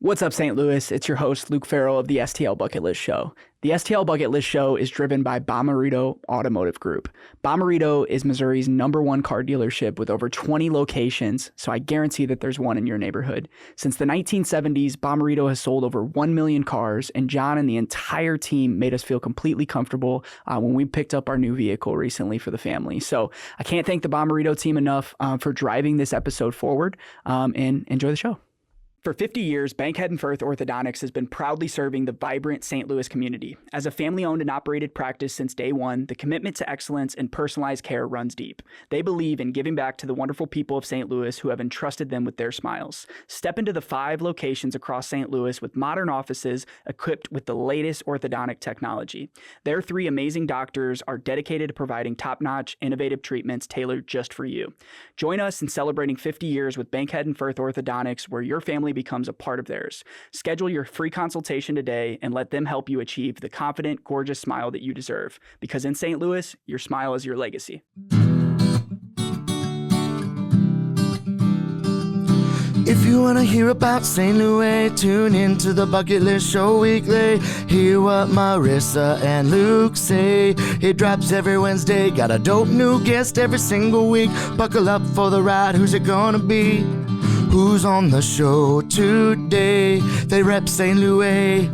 What's up, St. Louis? It's your host, Luke Farrell of the STL Bucket List Show. The STL Bucket List Show is driven by Bomarito Automotive Group. Bomarito is Missouri's #1 car dealership with over 20 locations, so I guarantee that there's one in your neighborhood. Since the 1970s, Bomarito has sold over 1 million cars, and John and the entire team made us feel completely comfortable when we picked up our new vehicle recently for the family. So I can't thank the Bomarito team enough for driving this episode forward, and enjoy the show. For 50 years, Bankhead and Firth Orthodontics has been proudly serving the vibrant St. Louis community. As a family-owned and operated practice since day one, the commitment to excellence and personalized care runs deep. They believe in giving back to the wonderful people of St. Louis who have entrusted them with their smiles. Step into the 5 locations across St. Louis with modern offices equipped with the latest orthodontic technology. Their 3 amazing doctors are dedicated to providing top-notch, innovative treatments tailored just for you. Join us in celebrating 50 years with Bankhead and Firth Orthodontics, where your family becomes a part of theirs. Schedule your free consultation today and let them help you achieve the confident, gorgeous smile that you deserve. Because in St. Louis, your smile is your legacy. If you want to hear about St. Louis, tune in to the Bucket List Show weekly. Hear what Marissa and Luke say. It drops every Wednesday. Got a dope new guest every single week. Buckle up for the ride. Who's it gonna be? Who's on the show today? They rep St. Louis.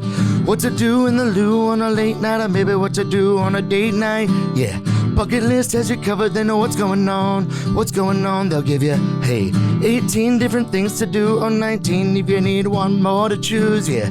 What to do in the loo on a late night, or maybe what to do on a date night. Yeah, Bucket List has you covered. They know what's going on. What's going on? They'll give you, hey, 18 different things to do, or 19 if you need one more to choose. Yeah,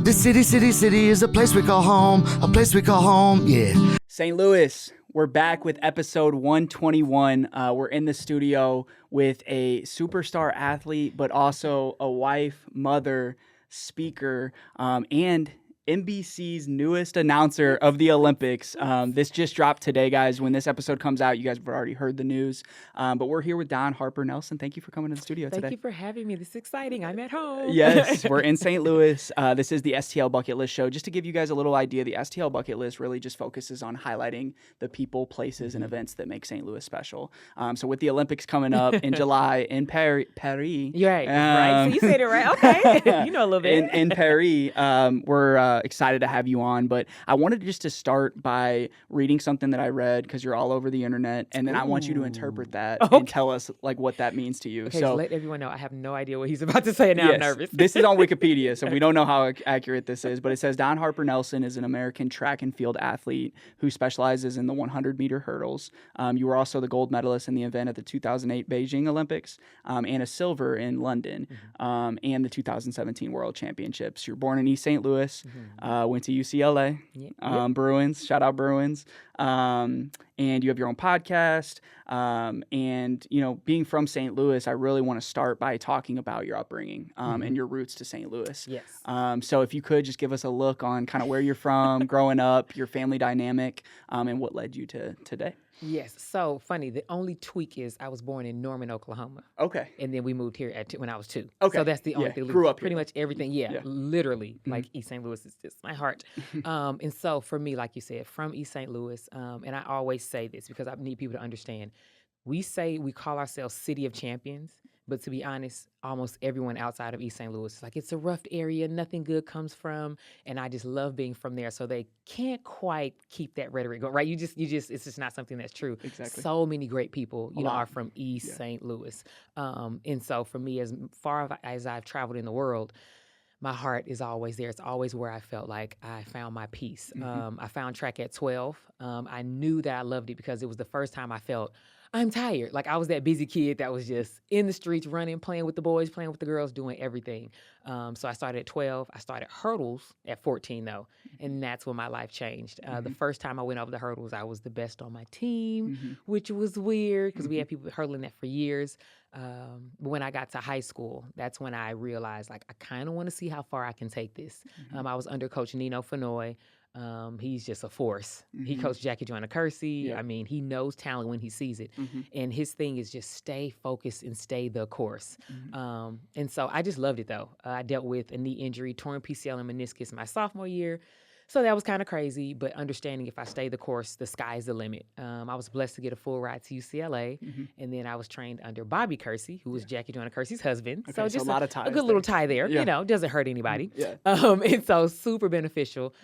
this city is a place we call home. A place we call home. Yeah. St. Louis, we're back with episode 121. We're in the studio with a superstar athlete, but also a wife, mother, speaker, and NBC's newest announcer of the Olympics. This just dropped today, guys. When this episode comes out, you guys have already heard the news. But we're here with Don Harper-Nelson. Thank you for coming to the studio today. Thank you for having me. This is exciting. I'm at home. Yes, we're in St. Louis. This is the STL Bucket List Show. Just to give you guys a little idea, the STL Bucket List really just focuses on highlighting the people, places, and events that make St. Louis special. So with the Olympics coming up in July in Paris. You're right. Right. So you said it right. Okay. You know a little bit. In Paris, we're excited to have you on, but I wanted just to start by reading something that I read, because you're all over the internet, and then I want you to interpret that and tell us like what that means to you. Okay, so let everyone know I have no idea what he's about to say, and now I'm nervous. This is on Wikipedia, so we don't know how accurate this is, but it says Don Harper-Nelson is an American track and field athlete who specializes in the 100-meter hurdles. You were also the gold medalist in the event at the 2008 Beijing Olympics, and a silver in London, and the 2017 World Championships. You were born in East St. Louis. Went to UCLA, Bruins, shout out Bruins, and you have your own podcast, and, you know, being from St. Louis, I really want to start by talking about your upbringing and your roots to St. Louis. Yes. So if you could just give us a look on kind of where you're from, growing up, your family dynamic, and what led you to today. Yes. So funny. The only tweak is I was born in Norman, Oklahoma. Okay. And then we moved here when I was 2. Okay. So that's the only thing. Grew up pretty here. much everything. Yeah. Literally. Like East St. Louis is just my heart. And so for me, like you said, from East St. Louis, and I always say this because I need people to understand, we call ourselves City of Champions. But to be honest, almost everyone outside of East St. Louis is like, it's a rough area, nothing good comes from, and I just love being from there. So they can't quite keep that rhetoric going, right? It's just not something that's true. Exactly. So many great people, are from East St. Louis. And so for me, as far as I've traveled in the world, my heart is always there. It's always where I felt like I found my peace. I found track at 12. I knew that I loved it because it was the first time I felt I'm tired. Like I was that busy kid that was just in the streets, running, playing with the boys, playing with the girls, doing everything. So I started at 12. I started hurdles at 14 though. And that's when my life changed. The first time I went over the hurdles, I was the best on my team, which was weird because we had people hurdling that for years. But when I got to high school, that's when I realized like, I kind of want to see how far I can take this. I was under Coach Nino Fenoy. He's just a force. He coached Jackie Joyner Kersey. Yeah. I mean, he knows talent when he sees it. And his thing is just stay focused and stay the course. And so I just loved it though. I dealt with a knee injury, torn PCL and meniscus my sophomore year. So that was kind of crazy, but understanding if I stay the course, the sky's the limit. I was blessed to get a full ride to UCLA, and then I was trained under Bobby Kersey, who was Jackie Joyner Kersey's husband. Okay, so just a lot of ties a good little there. tie there. Yeah. You know, doesn't hurt anybody. Yeah. And so super beneficial.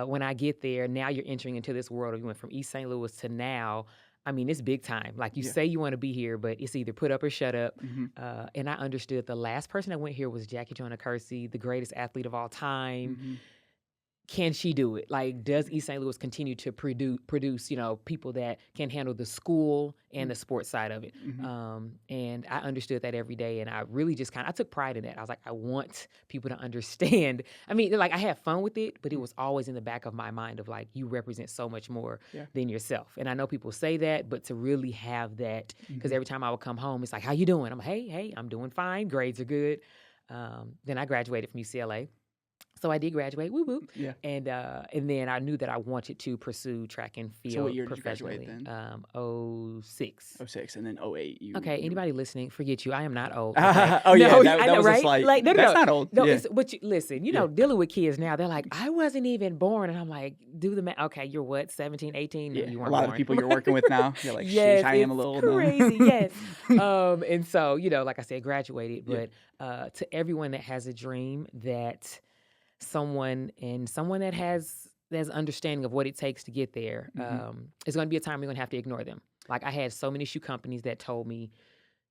When I get there, now you're entering into this world. We went from East St. Louis to now. I mean, it's big time. Like you say you want to be here, but it's either put up or shut up. And I understood the last person that went here was Jackie Joyner Kersey, the greatest athlete of all time. Can she do it? Like, does East St. Louis continue to produce, you know, people that can handle the school and the sports side of it? And I understood that every day, and I really just I took pride in that. I was like, I want people to understand. I mean, like, I had fun with it, but it was always in the back of my mind of like, you represent so much more than yourself. And I know people say that, but to really have that, because every time I would come home, it's like, how you doing? I'm hey, I'm doing fine. Grades are good. Then I graduated from UCLA. So I did graduate, woo woo. Yeah. And then I knew that I wanted to pursue track and field So what year did you professionally. graduate then? 06. 06, and then 08. Okay, anybody listening, forget you. I am not old. Okay. Oh yeah, no, that I know, was right? a slight. Like, no, that's not old. No, yeah. but listen, you know, dealing with kids now, they're like, I wasn't even born, and I'm like, do the math. Okay, you're what, 17, 18? No, Yeah, you weren't a lot born. of people you're working with now, you're like, yes, sheesh, I am a little old now. crazy. Yes. And so, you know, like I said, graduated, but to everyone that has a dream, that someone that has understanding of what it takes to get there, it's going to be a time you're going to have to ignore them. Like, I had so many shoe companies that told me,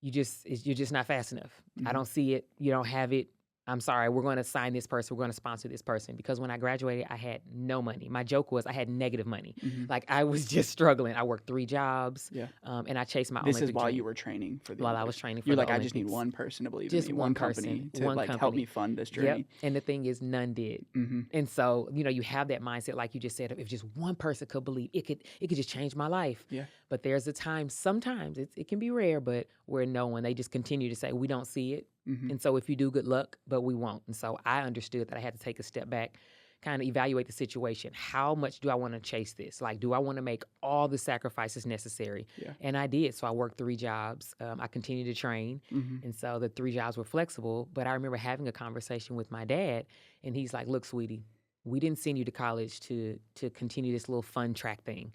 you're just not fast enough. I don't see it. You don't have it. I'm sorry, we're going to sign this person. We're going to sponsor this person. Because when I graduated, I had no money. My joke was I had negative money. Like, I was just struggling. I worked 3 jobs, and I chased my This Olympic is while dream. you were training for the While I Olympics. was training for You're the like, I just need Olympics. one person to believe Just in me, one company person, to one like help company. me fund this journey. And the thing is, none did. And so, you know, you have that mindset, like you just said, if just one person could believe, it could just change my life. Yeah. But there's a time, sometimes it can be rare, but where no one, they just continue to say, we don't see it. And so if you do, good luck, but we won't. And so I understood that I had to take a step back, kind of evaluate the situation. How much do I want to chase this? Like, do I want to make all the sacrifices necessary? Yeah. And I did. So I worked 3 jobs. I continued to train. And so the 3 jobs were flexible. But I remember having a conversation with my dad, and he's like, look, sweetie, we didn't send you to college to continue this little fun track thing.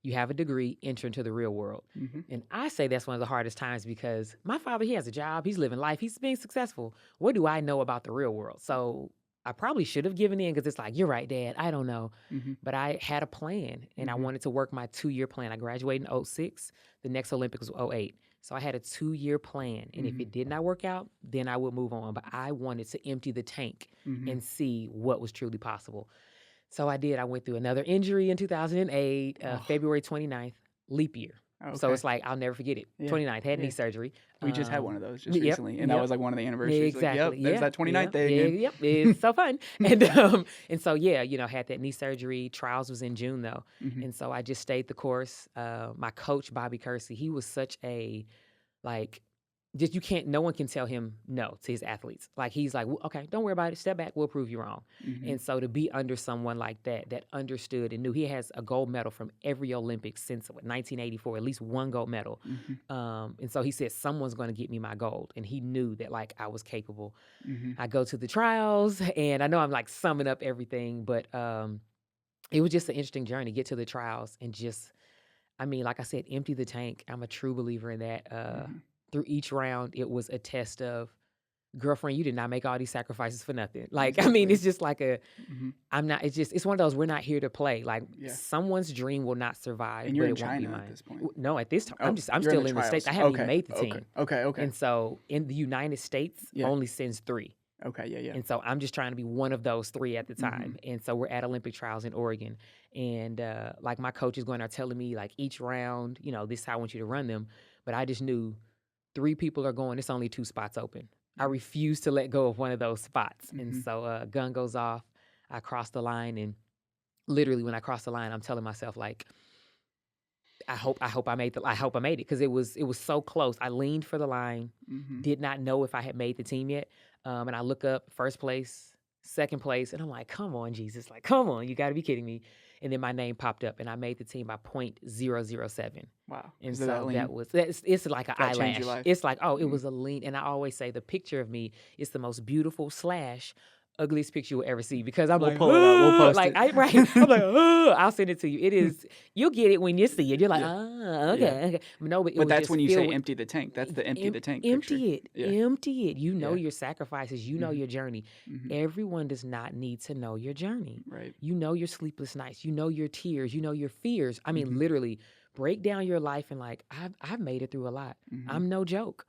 You have a degree, enter into the real world. And I say that's one of the hardest times, because my father, he has a job, he's living life, he's being successful. What do I know about the real world? So I probably should have given in, because it's like, you're right, Dad, I don't know. But I had a plan, and I wanted to work my 2-year plan. I graduated in 06. The next Olympics was 08. So I had a 2-year plan. And if it did not work out, then I would move on. But I wanted to empty the tank and see what was truly possible. So I did. I went through another injury in 2008, February 29th, leap year. Okay. So it's like, I'll never forget it. 29th, had knee surgery. We just had one of those just recently, and that was like one of the anniversaries. Exactly. Like, there's that 29th day again. Yep. It's so fun. And so, you know, had that knee surgery. Trials was in June, though. And so I just stayed the course. My coach, Bobby Kersey, he was such a, like, just no one can tell him no to his athletes. Like, he's like, okay, don't worry about it. Step back. We'll prove you wrong. And so to be under someone like that understood and knew he has a gold medal from every Olympics since 1984, at least 1 gold medal. And so he said, someone's going to get me my gold. And he knew that, like, I was capable. I go to the trials, and I know I'm like summing up everything, but it was just an interesting journey. Get to the trials and just, I mean, like I said, empty the tank. I'm a true believer in that. Through each round, it was a test of, girlfriend, you did not make all these sacrifices for nothing. Like, I mean, it's just like it's one of those, we're not here to play. Like, someone's dream will not survive. And you're but in it won't China be mine. at this point. No, at this time, I'm you're still in in the the States. I trials. haven't even made the team. Okay. And so in the United States, only sends 3. Okay, yeah. And so I'm just trying to be one of those 3 at the time. And so we're at Olympic trials in Oregon. And like, my coach is going there telling me, like, each round, you know, this is how I want you to run them. But I just knew 3 people are going. It's only 2 spots open. I refuse to let go of one of those spots. And so gun goes off. I cross the line. And literally when I cross the line, I'm telling myself, like, I hope I made it, because it was so close. I leaned for the line, did not know if I had made the team yet. And I look up, first place, second place, and I'm like, come on, Jesus, like, come on, you got to be kidding me. And then my name popped up, and I made the team by .007. Wow. And so it's like an eyelash. Your life. It's like, it was a lean. And I always say the picture of me is the most beautiful slash ugliest picture you'll ever see because I'm We'll like, pull it up. We'll post like it. I'm like, I'll send it to you. It is, you'll get it when you see it. You're like, okay. But no, But that's when you say empty the tank. That's the empty the tank empty picture. Empty it. You know your sacrifices. You know your journey. Mm-hmm. Everyone does not need to know your journey. Right. You know your sleepless nights. You know your tears. You know your fears. I mean, literally break down your life and like, I've made it through a lot. I'm no joke.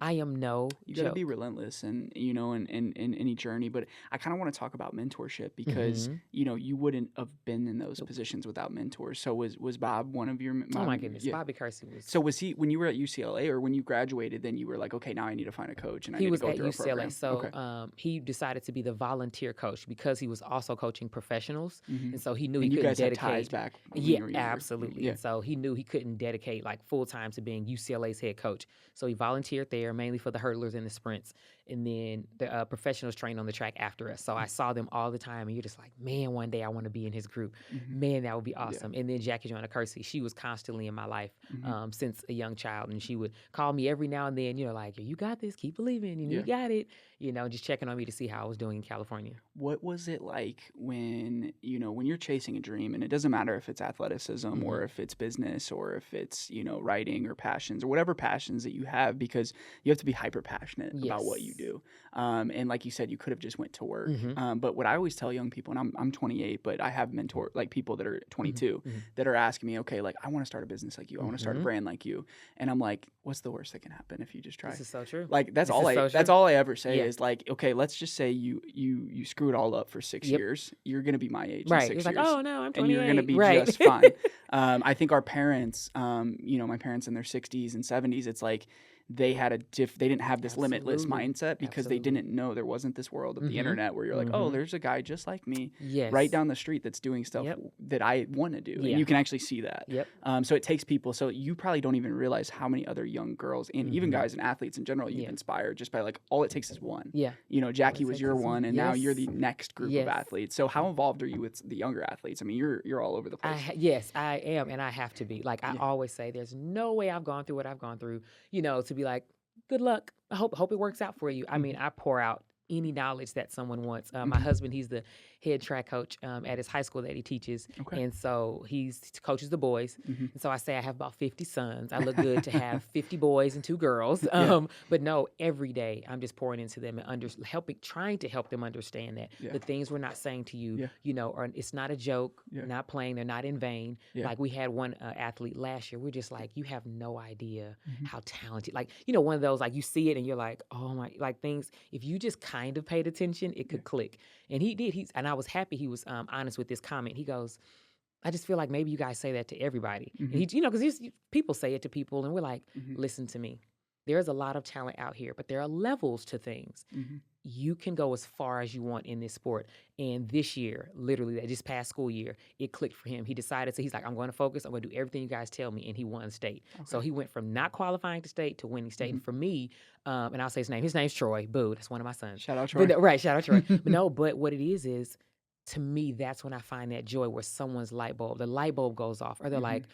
I am no joke. You got to be relentless and, you know, in any journey. But I kind of want to talk about mentorship because, you know, you wouldn't have been in those positions without mentors. So was Bob one of your Oh my goodness. Bobby Kersey was. So was he, when you were at UCLA or when you graduated, then you were like, okay, now I need to find a coach and I need to go through a program? He was at UCLA. So he decided to be the volunteer coach because he was also coaching professionals. And so he knew he couldn't dedicate. Had ties back when yeah, you were younger. Absolutely. And so he knew he couldn't dedicate like full time to being UCLA's head coach. So he volunteered there mainly for the hurdlers and the sprints. And then the professionals trained on the track after us. So I saw them all the time. And you're just like, man, one day I want to be in his group. Man, that would be awesome. And then Jackie Joanna Kersey, she was constantly in my life since a young child. And she would call me every now and then, you know, like, you got this, keep believing, you got it. You know, just checking on me to see how I was doing in California. What was it like when, you know, when you're chasing a dream, and it doesn't matter if it's athleticism or if it's business or if it's, you know, writing or passions or whatever passions that you have, because you have to be hyper passionate about what you do. And like you said, you could have just went to work. But what I always tell young people, and I'm 28, but I have like people that are 22 that are asking me, okay, like I want to start a business like you. I want to start a brand like you. And I'm like, what's the worst that can happen if you just try? This is so true. Like that's all I ever say is like, okay, let's just say you screw it all up for 6 years. You're going to be my age in 6 years. Like, oh no, I'm 28. And you're going to be just fine. I think our parents, you know, my parents in their 60s and 70s, it's like they had they didn't have this limitless mindset because they didn't know there wasn't this world of the internet where you're like, oh, there's a guy just like me right down the street that's doing stuff that I want to do. And you can actually see that. So it takes people. So you probably don't even realize how many other young girls and even guys and athletes in general you've inspired just by like, all it takes is one. You know, Jackie was your one and now you're the next group of athletes. So how involved are you with the younger athletes? I mean, you're all over the place. Yes, I am. And I have to be. Like I always say, there's no way I've gone through what I've gone through, you know, to be like, good luck. I hope it works out for you. I mean, I pour out any knowledge that someone wants. My husband, he's the head track coach at his high school that he teaches. And so he coaches the boys. And so I say I have about 50 sons. I look good to have 50 boys and 2 girls. But no, every day I'm just pouring into them and trying to help them understand that the things we're not saying to you, you know, it's not a joke, not playing, they're not in vain. Like we had one athlete last year, we're just like, you have no idea how talented, like, you know, one of those, like you see it and you're like, oh my, like things, if you just kind of paid attention, it could click. And he did. And I was happy he was honest with this comment. He goes, I just feel like maybe you guys say that to everybody. And he, you know, because people say it to people and we're like, listen to me. There's a lot of talent out here, but there are levels to things. You can go as far as you want in this sport. And this year, literally, this past school year, it clicked for him. He decided, so he's like, I'm going to focus. I'm going to do everything you guys tell me. And he won state. So he went from not qualifying to state to winning state. And for me, and I'll say his name. His name's Troy. Boo, that's one of my sons. Shout out Troy. Right, shout out Troy. But what it is, to me, that's when I find that joy where someone's the light bulb goes off. Or they're like,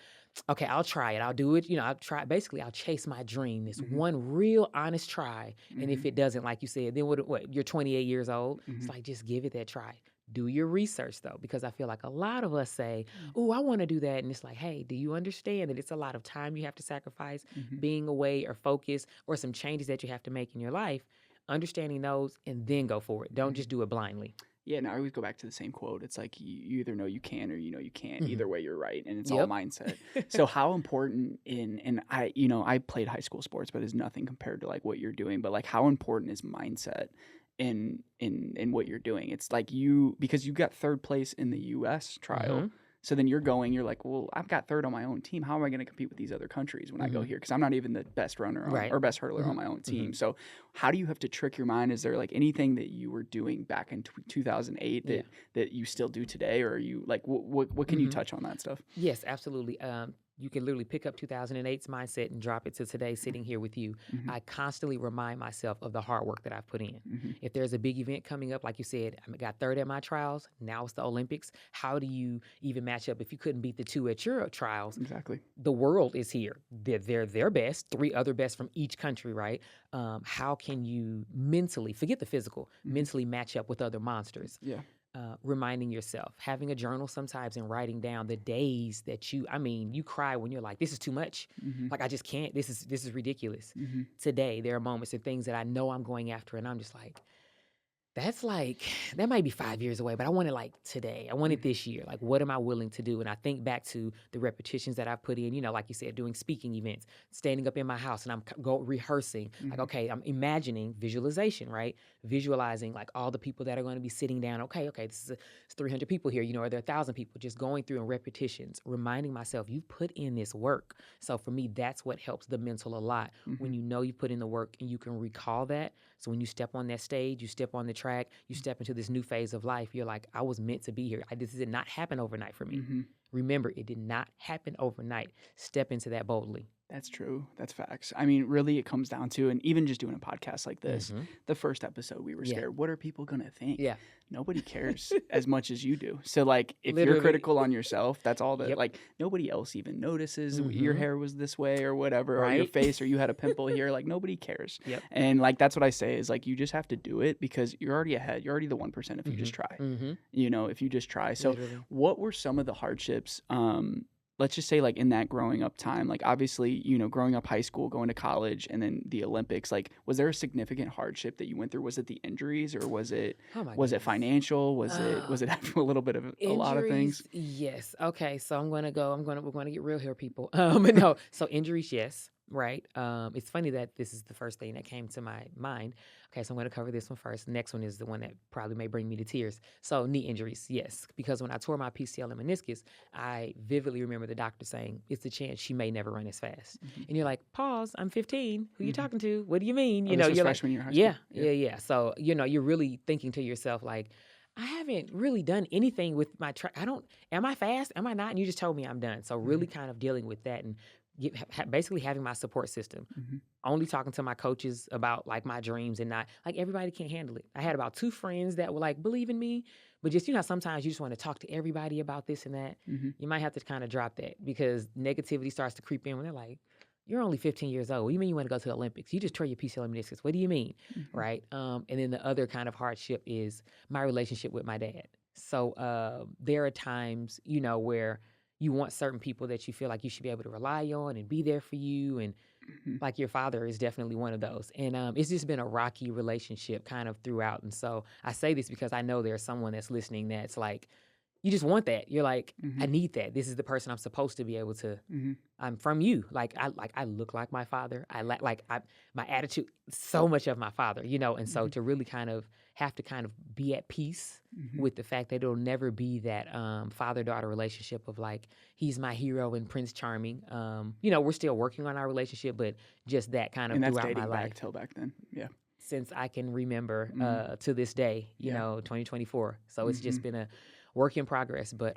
okay, I'll try it. I'll do it. You know, I'll try. Basically, I'll chase my dream. This one real honest try. And if it doesn't, like you said, then what you're 28 years old. It's like, just give it that try. Do your research, though, because I feel like a lot of us say, oh, I want to do that. And it's like, hey, do you understand that it's a lot of time you have to sacrifice, being away or focus, or some changes that you have to make in your life, understanding those, and then go for it. Don't just do it blindly. Yeah, and I always go back to the same quote. It's like you either know you can or you know you can't. Either way, you're right, and it's all mindset. So how important and I played high school sports, but it's nothing compared to like what you're doing. But like, how important is mindset in what you're doing? It's like because you got 3rd place in the U.S. trial. So then you're like, well, I've got 3rd on my own team. How am I going to compete with these other countries when I go here? Because I'm not even the best runner or best hurdler on my own team. So how do you have to trick your mind? Is there like anything that you were doing back in 2008 that you still do today? Or are you like, what can you touch on that stuff? Yes, absolutely. you can literally pick up 2008's mindset and drop it to today sitting here with you. I constantly remind myself of the hard work that I've put in. If there's a big event coming up, like you said, I got third at my trials. Now it's the Olympics. How do you even match up if you couldn't beat the two at your trials? Exactly. The world is here. They're their best, 3 other best from each country, right? How can you mentally, forget the physical, mentally match up with other monsters? Yeah. Reminding yourself, having a journal sometimes and writing down the days that you cry when you're like, this is too much. Like, I just can't, this is ridiculous. Today, there are moments and things that I know I'm going after and I'm just like, that might be 5 years away, but I want it like today. I want it this year. Like, what am I willing to do? And I think back to the repetitions that I've put in, like you said, doing speaking events, standing up in my house and I'm rehearsing. Like, okay, I'm imagining visualization, right? Visualizing like all the people that are going to be sitting down. Okay, it's 300 people here, or there are 1,000 people, just going through in repetitions, reminding myself you've put in this work. So for me, that's what helps the mental a lot. When you put in the work and you can recall that. So when you step on that stage, you step on the track, you step into this new phase of life, you're like, I was meant to be here. This did not happen overnight for me. Remember, it did not happen overnight. Step into that boldly. That's true. That's facts. I mean, really, it comes down to, and even just doing a podcast like this, the first episode, we were scared. What are people going to think? Yeah. Nobody cares as much as you do. So, like, if Literally. you're critical on yourself, that's all that, like, nobody else even notices your hair was this way or whatever, or your face, or you had a pimple here. Like, nobody cares. And, like, that's what I say is, like, you just have to do it because you're already ahead. You're already the 1% if you just try. If you just try. So, what were some of the hardships? Let's just say, like, in that growing up time, like, obviously, growing up high school, going to college, and then the Olympics, like, was there a significant hardship that you went through? Was it the injuries, or was it it financial? Was it a little bit of a lot of things? Yes. Okay. So we're going to get real here, people. No. So injuries, yes. Right. It's funny that this is the first thing that came to my mind. Okay, so I'm going to cover this one first. Next one is the one that probably may bring me to tears. So knee injuries, yes. Because when I tore my PCL and meniscus, I vividly remember the doctor saying, it's a chance she may never run as fast. And you're like, pause, I'm 15. Who you talking to? What do you mean? This was you're freshman year of high school. Yeah. So, you're really thinking to yourself, like, I haven't really done anything with my track. Am I fast? Am I not? And you just told me I'm done. So really kind of dealing with that and basically having my support system, only talking to my coaches about like my dreams and not like everybody can't handle it. I had about 2 friends that were like, believe in me, but just, sometimes you just want to talk to everybody about this and that. You might have to kind of drop that because negativity starts to creep in when they're like, you're only 15 years old. What do you mean you want to go to the Olympics? You just tore your PCL and meniscus. What do you mean? Right. And then the other kind of hardship is my relationship with my dad. So there are times, where you want certain people that you feel like you should be able to rely on and be there for you. And like your father is definitely one of those. And it's just been a rocky relationship kind of throughout. And so I say this because I know there's someone that's listening that's like, you just want that. You're like, I need that. This is the person I'm supposed to be able to. I'm from you. I look like my father. My attitude, so much of my father, And so to really kind of have to kind of be at peace with the fact that it'll never be that father-daughter relationship of like he's my hero and Prince Charming. We're still working on our relationship, but just that kind of and that's throughout dating my life. Back till back then, yeah. Since I can remember to this day, 2024. So it's just been a work in progress, but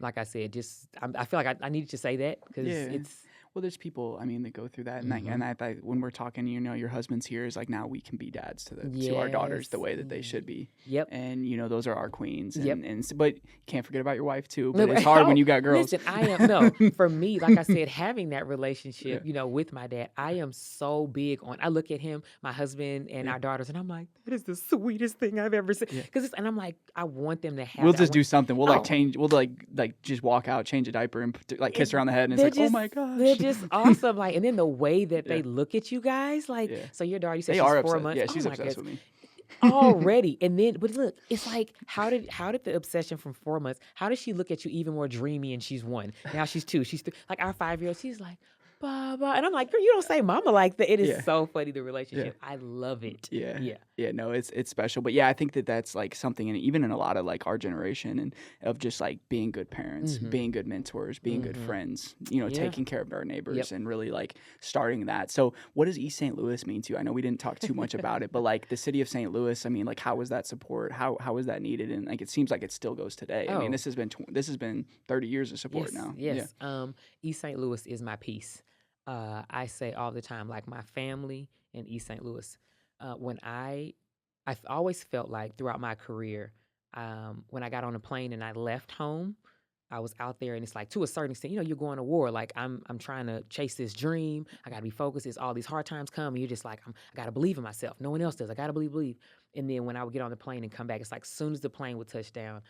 like I said, I feel like I needed to say that because it's. Well, there's people, that go through that, and I when we're talking, your husband's here is like, now we can be dads to our daughters the way that they should be. Yep. And those are our queens. And but you can't forget about your wife too. But it's hard when you got girls. Listen, for me, like I said, having that relationship, with my dad, I am so big on. I look at him, my husband, and our daughters, and I'm like, that is the sweetest thing I've ever seen. And I'm like, I want them to have. We'll just do something. We'll change. We'll like just walk out, change a diaper, and kiss her on the head, and it's like, oh my gosh. Just awesome, and then the way that they look at you guys, so your daughter, you said she's 4 months. Yeah, she's obsessed with me already. And then, but look, it's like, how did the obsession from 4 months? How does she look at you even more dreamy? And she's 1 now, she's 2, she's 3. Like our 5-year-old, she's like, Baba, and I'm like, girl, you don't say mama like that. It is so funny, the relationship. I love it. Yeah. Yeah, no, it's special. But yeah, I think that that's like something, and even in a lot of like our generation, and of just like being good parents, being good mentors, being good friends, Yeah. taking care of our Yep. neighbors, and really like starting that. So, what does East St. Louis mean to you? I know we didn't talk too much about it, but like the city of St. Louis, I mean, like how was that support? How was that needed? And like it seems like it still goes today. I mean, Oh, this has been 30 years of support yes, now. yes. East St. Louis is my peace. I say all the time, like my family in East St. Louis. When I've always felt like throughout my career, when I got on a plane and I left home, I was out there, and it's like to a certain extent, you're going to war. Like I'm trying to chase this dream. I got to be focused. It's all these hard times come, and you're just like, I got to believe in myself. No one else does. I got to believe. And then when I would get on the plane and come back, it's like as soon as the plane would touch down,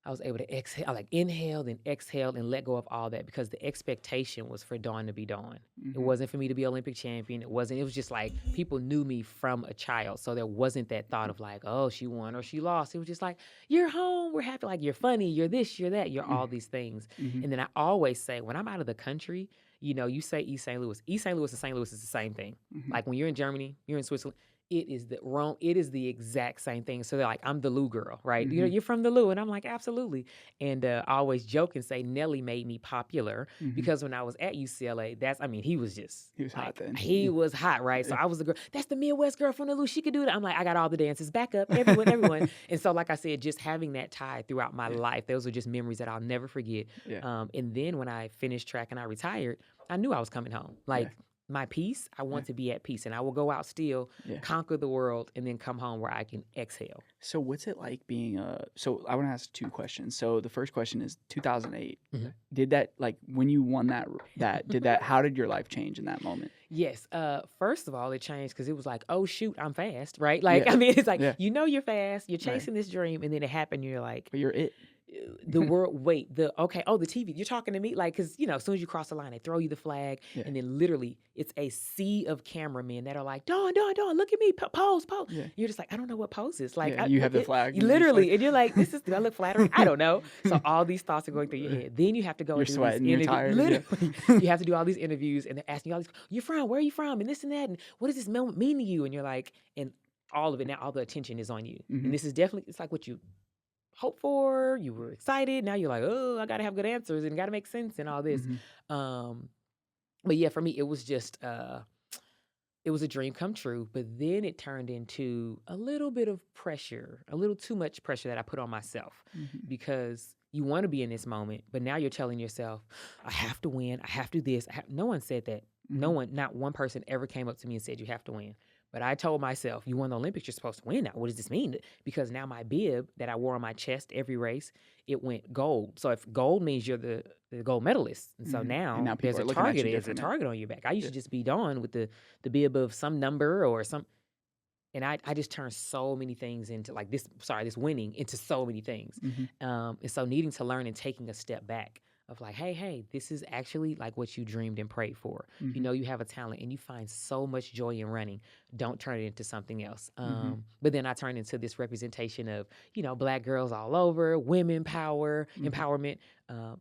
I was able to exhale, like inhale, then exhale, and let go of all that because the expectation was for Dawn to be Dawn. It wasn't for me to be Olympic champion. It was just like people knew me from a child. So there wasn't that thought of like, oh, she won or she lost. It was just like, you're home. We're happy. Like, you're funny. You're this, you're that. You're all these things. And then I always say, when I'm out of the country, you say East St. Louis. East St. Louis and St. Louis is the same thing. Like when you're in Germany, you're in Switzerland. It is the exact same thing. So they're like, I'm the Lou girl, right? You're from the Lou. And I'm like, absolutely. And I always joke and say Nelly made me popular because when I was at UCLA, he was hot then. He was hot, right? So I was the girl, that's the Midwest girl from the Lou. She could do that. I'm like, I got all the dances, back up, everyone. And so, like I said, just having that tie throughout my life, those are just memories that I'll never forget. And then when I finished track and I retired, I knew I was coming home. Like, my peace, I want to be at peace, and I will go out still, conquer the world, and then come home where I can exhale. So what's it like being so I want to ask two questions. So the first question is 2008. Did that, like when you won how did your life change in that moment? Yes. First of all, it changed because it was like, oh shoot, I'm fast, right? Like, I mean, it's like, you're fast, you're chasing this dream, and then it happened, you're like, but you're it. The world, the TV, you're talking to me, like, because as soon as you cross the line, they throw you the flag, and then literally it's a sea of cameramen that are like, Dawn, look at me, pose. You're just like, I don't know what pose is. Like, you have the flag, literally, and you're like, do I look flattering? I don't know. So all these thoughts are going through your head. Then you have to go and do these interviews. You're tired. Literally, you have to do all these interviews, and they're asking you all these, where are you from, and this and that, and what does this moment mean to you? And you're like, and all of it now, all the attention is on you, and this is definitely, it's like what you hoped for, you were excited, now you're like, oh, I gotta have good answers and gotta make sense and all this. But yeah, for me, it was just it was a dream come true, but then it turned into a little bit of pressure, a little too much pressure that I put on myself because you want to be in this moment, but now you're telling yourself, I have to win, I have to do this. No one said that. No one, not one person ever came up to me and said you have to win. But I told myself, you won the Olympics, you're supposed to win now. What does this mean? Because now my bib that I wore on my chest every race, it went gold. So if gold means you're the gold medalist. And so now there's a target. There's a target on your back. I used to just be Dawn with the bib of some number or some. And I just turned so many things into like this winning into so many things. And so needing to learn and taking a step back of like, hey, this is actually like what you dreamed and prayed for. You know you have a talent and you find so much joy in running. Don't turn it into something else. But then I turned into this representation of, Black girls all over, women power, empowerment.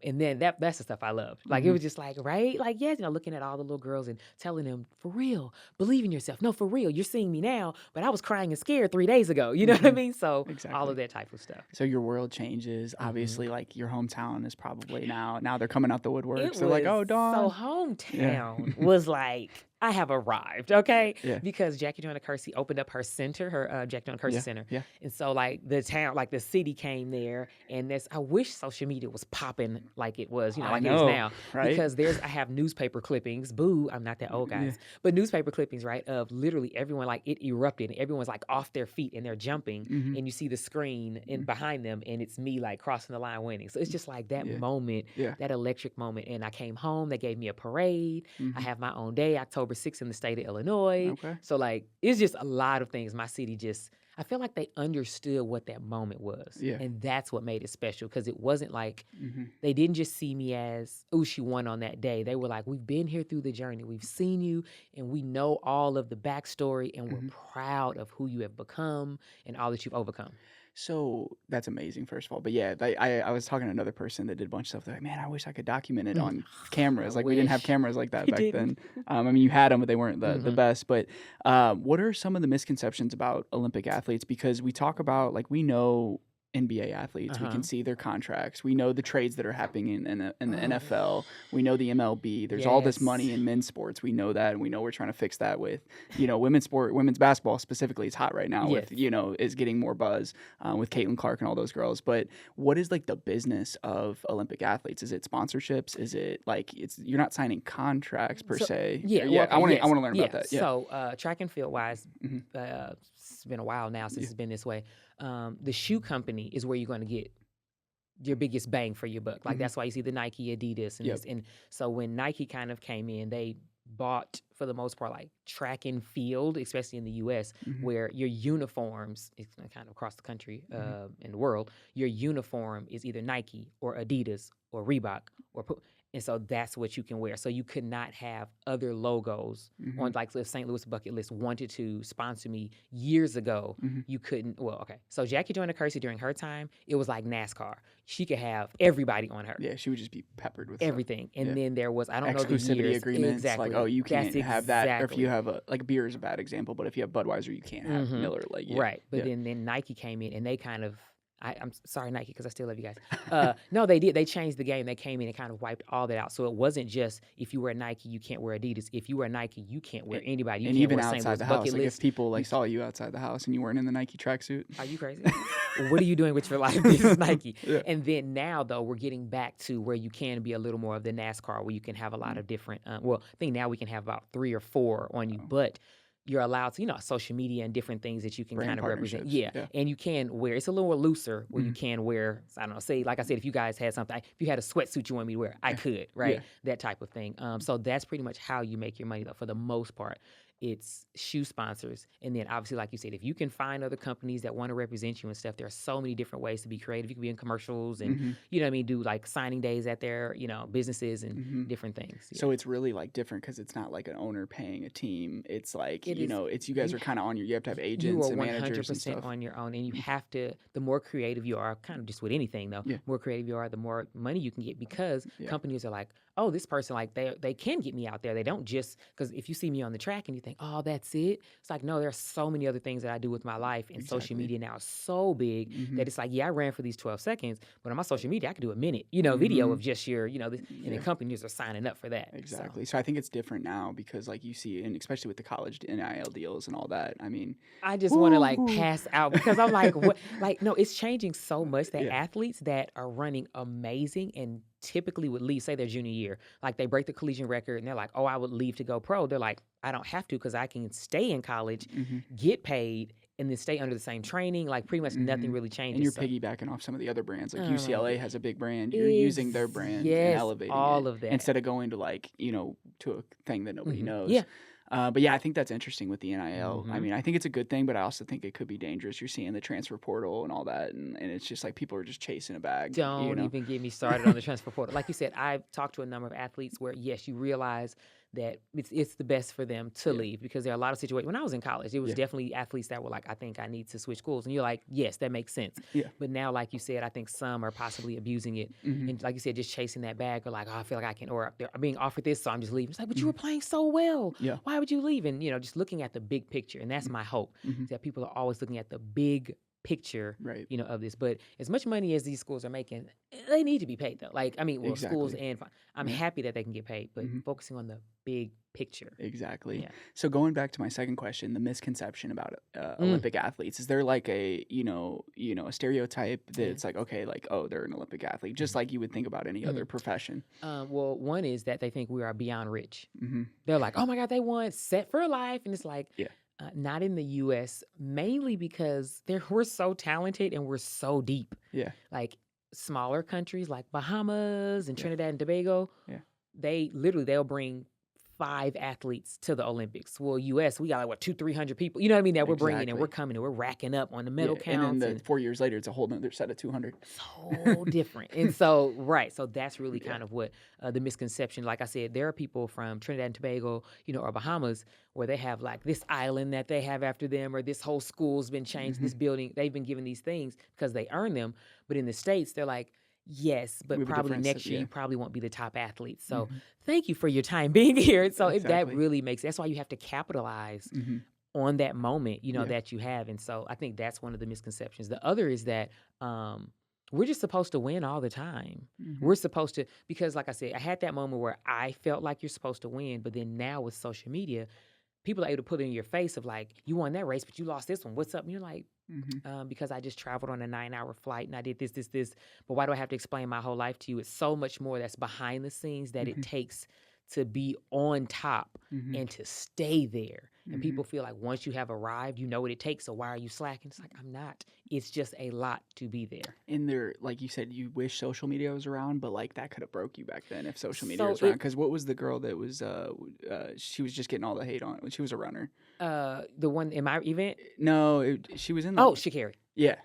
And then that's the stuff I loved. Like, it was just like, right? Like, yes, looking at all the little girls and telling them, for real, believe in yourself. No, for real, you're seeing me now, but I was crying and scared 3 days ago. You know what I mean? So all of that type of stuff. So your world changes. Obviously, like your hometown is probably now they're coming out the woodwork. So like, oh, Dawn. So hometown was like, I have arrived, okay? Yeah. Because Jackie Joyner Kersee opened up her center, her Jackie Joyner Kersee Center. Yeah. And so like the town, like the city came there, and I wish social media was popping like it was, like it is now. Right? Because I have newspaper clippings, boo, I'm not that old, guys, but newspaper clippings, right, of literally everyone, like it erupted, and everyone's like off their feet, and they're jumping, and you see the screen in behind them, and it's me like crossing the line winning. So it's just like that moment, that electric moment. And I came home, they gave me a parade. I have my own day, October 6th in the state of Illinois. Okay. So like, it's just a lot of things. My city I feel like they understood what that moment was. Yeah. And that's what made it special, because it wasn't like, they didn't just see me as, oh, she won on that day. They were like, we've been here through the journey. We've seen you, and we know all of the backstory, and we're proud of who you have become and all that you've overcome. So that's amazing, first of all. But yeah, I was talking to another person that did a bunch of stuff. They're like, man, I wish I could document it on cameras. I Like we didn't have wish. cameras like that We back then. didn't. I mean, you had them, but they weren't the Mhm. best. But what are some of the misconceptions about Olympic athletes? Because we talk about, like, we know NBA athletes. We Uh-huh. can see their contracts. We know the trades that are happening in the Oh. NFL. We know the MLB. There's all this money Yes. in men's sports. We know that, and we know we're trying to fix that with, women's sport. Women's basketball specifically is hot right now. Yes. With is getting more buzz with Caitlin Clark and all those girls. But what is like the business of Olympic athletes? Is it sponsorships? Is it like you're not signing contracts per So, se? yeah, Or- well, I want to yes, learn about that. Yeah. So track and field wise, Mhm. it's been a while now since it's been this way. The shoe company is where you're going to get your biggest bang for your buck. Like Mhm. that's why you see the Nike, Adidas, and Yep. this. And so when Nike kind of came in, they bought for the most part like track and field, especially in the U.S., Mhm. where your uniforms, it's kind of across the country in the world, your uniform is either Nike or Adidas or Reebok or and so that's what you can wear. So you could not have other logos on, like if St. Louis Bucket List wanted to sponsor me years ago, Mhm. you couldn't. Well, okay. So Jackie Joyner Kersey during her time, it was like NASCAR. She could have everybody on her. Yeah, she would just be peppered with stuff. Everything. And Yeah. then there was, I don't know the Exclusivity years. agreements. Exactly. Like, oh, you can't That's have that. Or if you exactly. have like beer is a bad example, but if you have Budweiser, you can't have Mhm. Miller. Like, yeah. Right. But Yeah. then Nike came in and they kind of, I'm sorry, Nike, because I still love you guys. No, they did. They changed the game. They came in and kind of wiped all that out. So it wasn't just if you wear Nike, you can't wear Adidas. If you wear Nike, you can't wear anybody. You And can't even wear St. outside Louis the house, Bucket like if List. people like saw you outside the house and you weren't in the Nike tracksuit, Are you crazy? What are you doing with your life? This is Nike. Yeah. And then now, though, we're getting back to where you can be a little more of the NASCAR, where you can have a lot of different. Well, I think now we can have about 3 or 4 on you, but you're allowed to, social media and different things that you can Brand kind of represent. partnerships, Yeah. yeah. And you can wear, it's a little more looser where you can wear, I don't know, say, like I said, if you guys had something, if you had a sweatsuit you want me to wear, I could, right? Yeah. That type of thing. So that's pretty much how you make your money, though, for the most part. It's shoe sponsors. And then obviously, like you said, if you can find other companies that want to represent you and stuff, there are so many different ways to be creative. You can be in commercials and, you know what I mean, do like signing days at their, businesses and different things. Yeah. So it's really like different because it's not like an owner paying a team. It's like, It is- it's you guys are kind of on you have to have You agents are and managers and 100% stuff. on your own, and you have to. The more creative you are, kind of just with anything though, Yeah. more creative you are, the more money you can get because Yeah. companies are like, oh, this person, like they can get me out there. They don't just because if you see me on the track and you think, oh, that's it. It's like no, there's so many other things that I do with my life, and social Exactly. media now is so big Mhm. that it's like, yeah, I ran for these 12 seconds, but on my social media, I could do a minute, video Mhm. of just your, this, and Yeah. then companies are signing up for that. So, Exactly. So I think it's different now because like you see, and especially with the college NIL deals and all that. I mean, I just want to like Woo. pass out because I'm like, what? Like, no, it's changing so much that Yeah. athletes that are running amazing and typically would leave, say their junior year, like they break the collegiate record and they're like, oh, I would leave to go pro. They're like, I don't have to because I can stay in college, get paid, and then stay under the same training. Like pretty much nothing really changes. and you're So- piggybacking off some of the other brands. Like Oh, UCLA has a big brand. You're using their brand yes, and elevating all it of that. instead of going to like, to a thing that nobody knows. Yeah. But yeah, I think that's interesting with the NIL. I Mhm. mean, I think it's a good thing, but I also think it could be dangerous. You're seeing the transfer portal and all that, and it's just like people are just chasing a bag. Don't even get me started on the transfer portal. Like you said, I've talked to a number of athletes where, yes, you realize that it's the best for them to leave because there are a lot of situations. When I was in college, it was definitely athletes that were like, I think I need to switch schools. And you're like, yes, that makes sense. Yeah. But now, like you said, I think some are possibly abusing it. And like you said, just chasing that bag or like, oh, I feel like I can, or they're being offered this, so I'm just leaving. It's like, but you were playing so well. Yeah. Why would you leave? And, just looking at the big picture. And that's my hope is that people are always looking at the big picture, Right. of this. But as much money as these schools are making, they need to be paid though. Like, I mean, well, schools Exactly. and I'm happy that they can get paid, but focusing on the big picture. Exactly. Yeah. So going back to my second question, the misconception about Olympic athletes, is there like a a stereotype that it's like, okay, like, oh, they're an Olympic athlete, just like you would think about any other profession? Well, one is that they think we are beyond rich. Mm-hmm. They're like, oh my God, they won set for life. And it's like, Yeah. Not in the U.S., mainly because we're so talented and we're so deep. Yeah. Like smaller countries like Bahamas and Trinidad and Tobago, Yeah. they'll bring 5 athletes to the Olympics. Well, U.S., we got like, 200-300 people, you know what I mean, that we're bringing and we're coming and we're racking up on the medal counts. And then 4 years later, it's a whole nother set of 200. So different. And so, so that's really kind of what the misconception, like I said, there are people from Trinidad and Tobago, or Bahamas, where they have like this island that they have after them, or this whole school's been changed, this building, they've been given these things because they earn them. But in the States, they're like, yes, but probably next year you probably won't be the top athlete. So thank you for your time being here. So if that really makes, that's why you have to capitalize on that moment, that you have. And so I think that's one of the misconceptions. The other is that we're just supposed to win all the time. We're supposed to, because like I said, I had that moment where I felt like you're supposed to win, but then now with social media, people are able to put it in your face of like, you won that race, but you lost this one. What's up? And you're like, because I just traveled on a 9-hour flight and I did this. But why do I have to explain my whole life to you? It's so much more that's behind the scenes that it takes to be on top and to stay there. And people feel like once you have arrived, you know what it takes. So why are you slacking? It's like, I'm not. It's just a lot to be there. And there, like you said, you wish social media was around, but like that could have broke you back then if social media was around. Because what was the girl that was, she was just getting all the hate on it. She was a runner. The one in my event? No, she was in the... Oh, Sha'Carri. Yeah.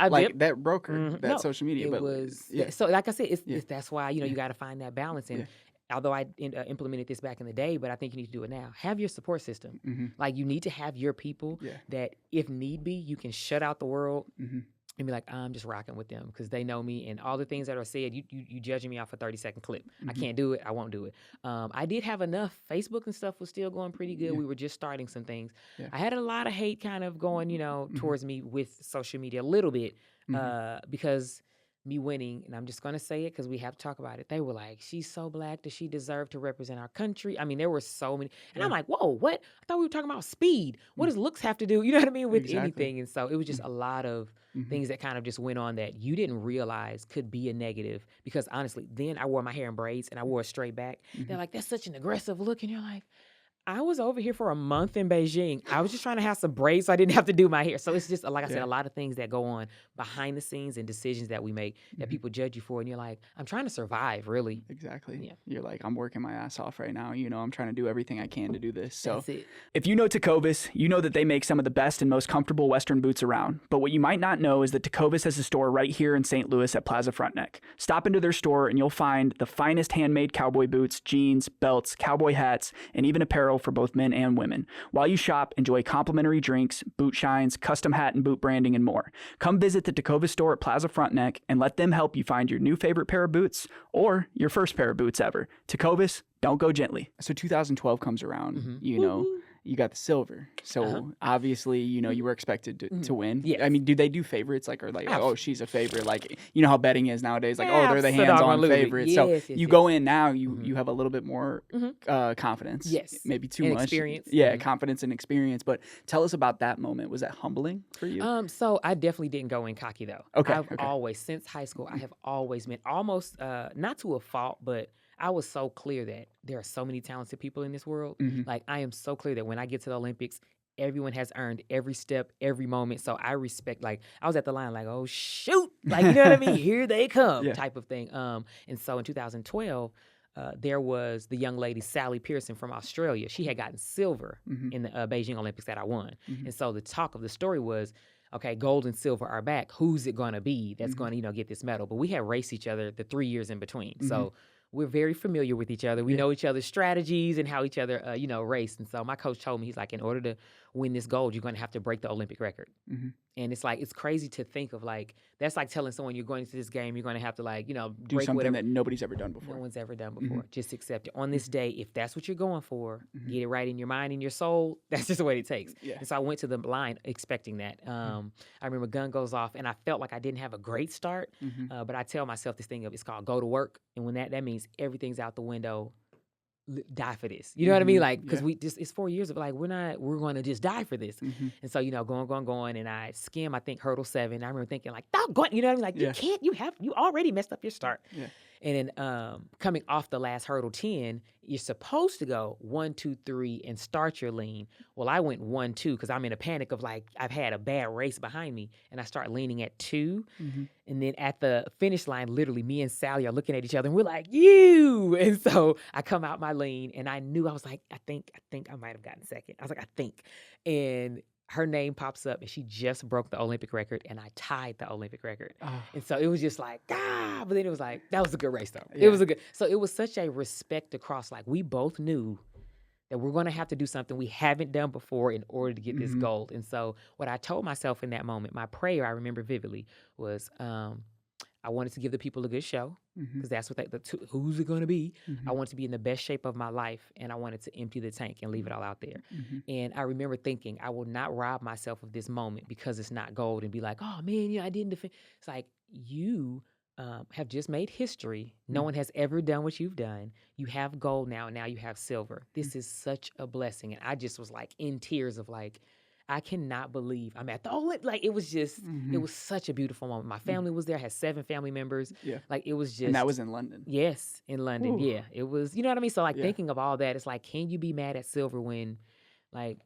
Like that broke her, social media. It but was, so like I said, it's that's why, you got to find that balance. And although I implemented this back in the day, but I think you need to do it now. Have your support system. Like you need to have your people that if need be, you can shut out the world and be like, I'm just rocking with them because they know me and all the things that are said, you judging me off a 30-second clip. I can't do it. I won't do it. I did have enough. Facebook and stuff was still going pretty good. We were just starting some things. I had a lot of hate kind of going, towards me with social media a little bit because me winning, and I'm just going to say it because we have to talk about it. They were like, she's so black. Does she deserve to represent our country? I mean, there were so many. And I'm like, whoa, what? I thought we were talking about speed. What does looks have to do, you know what I mean, with anything? And so it was just a lot of things that kind of just went on that you didn't realize could be a negative. Because honestly, then I wore my hair in braids and I wore it straight back. They're like, that's such an aggressive look. And you're like, I was over here for a month in Beijing. I was just trying to have some braids so I didn't have to do my hair. So it's just, like I said, a lot of things that go on behind the scenes and decisions that we make that people judge you for. And you're like, I'm trying to survive, really. Exactly. Yeah. You're like, I'm working my ass off right now. I'm trying to do everything I can to do this. So that's it. If you know Tecovas, you know that they make some of the best and most comfortable Western boots around. But what you might not know is that Tecovas has a store right here in St. Louis at Plaza Frontneck. Stop into their store and you'll find the finest handmade cowboy boots, jeans, belts, cowboy hats, and even apparel for both men and women. While you shop, enjoy complimentary drinks, boot shines, custom hat and boot branding, and more. Come visit the Tecovas store at Plaza Frontneck and let them help you find your new favorite pair of boots or your first pair of boots ever. Tecovas, don't go gently. So 2012 comes around, you got the silver. So obviously, you were expected to win. Yes. I mean, do they do favorites? Like, or like, oh, she's a favorite. Like, you know how betting is nowadays. Like, oh, they're the hands-on favorites. Yes, so you go in now, you have a little bit more confidence. Yes. Maybe too and much. Experience. Yeah, confidence and experience. But tell us about that moment. Was that humbling for you? So I definitely didn't go in cocky though. I've always, since high school, I have always been almost, not to a fault, but I was so clear that there are so many talented people in this world. Like, I am so clear that when I get to the Olympics, everyone has earned every step, every moment. So I respect, like, I was at the line like, oh, shoot. Like, you know what I mean? Here they come type of thing. And so in 2012, there was the young lady, Sally Pearson from Australia. She had gotten silver in the Beijing Olympics that I won. And so the talk of the story was, okay, gold and silver are back. Who's it going to be that's going to, get this medal? But we had raced each other the 3 years in between. So we're very familiar with each other. We know each other's strategies and how each other, race. And so my coach told me, he's like, in order to win this gold, you're going to have to break the Olympic record. And it's like, it's crazy to think of, like, that's like telling someone you're going into this game, you're going to have to, like, do break something whatever. that nobody's ever done before. No one's ever done before. Just accept it. On this day, if that's what you're going for, get it right in your mind and your soul. That's just what it takes. And so I went to the line expecting that. I remember gun goes off, and I felt like I didn't have a great start. But I tell myself this thing it's called go to work. And when that means everything's out the window, die for this. You know what I mean? Like, because it's 4 years of like, we're going to just die for this. And so, going. And I skim, I think, hurdle 7. I remember thinking like, doggone, you know what I mean? Like, you can't, you already messed up your start. And then coming off the last hurdle 10, you're supposed to go 1, 2, 3 and start your lean. Well, I went 1, 2 because I'm in a panic of like, I've had a bad race behind me. And I start leaning at 2. And then at the finish line, literally me and Sally are looking at each other and we're like, you. And so I come out my lean and I knew, I was like, I think I might have gotten second. I was like, I think. And her name pops up and she just broke the Olympic record and I tied the Olympic record. And so it was just like, but then it was like, that was a good race though. Yeah. It was so it was such a respect across, like we both knew that we're going to have to do something we haven't done before in order to get this gold. And so what I told myself in that moment, my prayer, I remember vividly, was I wanted to give the people a good show because that's what who's it going to be? I wanted to be in the best shape of my life and I wanted to empty the tank and leave it all out there. And I remember thinking, I will not rob myself of this moment because it's not gold and be like, oh man, I didn't defend. It's like, you have just made history. No one has ever done what you've done. You have gold now and now you have silver. This is such a blessing. And I just was like in tears of like, I cannot believe I'm at the Olympic. Like it was just, it was such a beautiful moment. My family was there. I had 7 family members. Yeah. Like it was just. And that was in London. Yes, in London. Ooh. Yeah, it was. You know what I mean? So like thinking of all that, it's like, can you be mad at silver when, like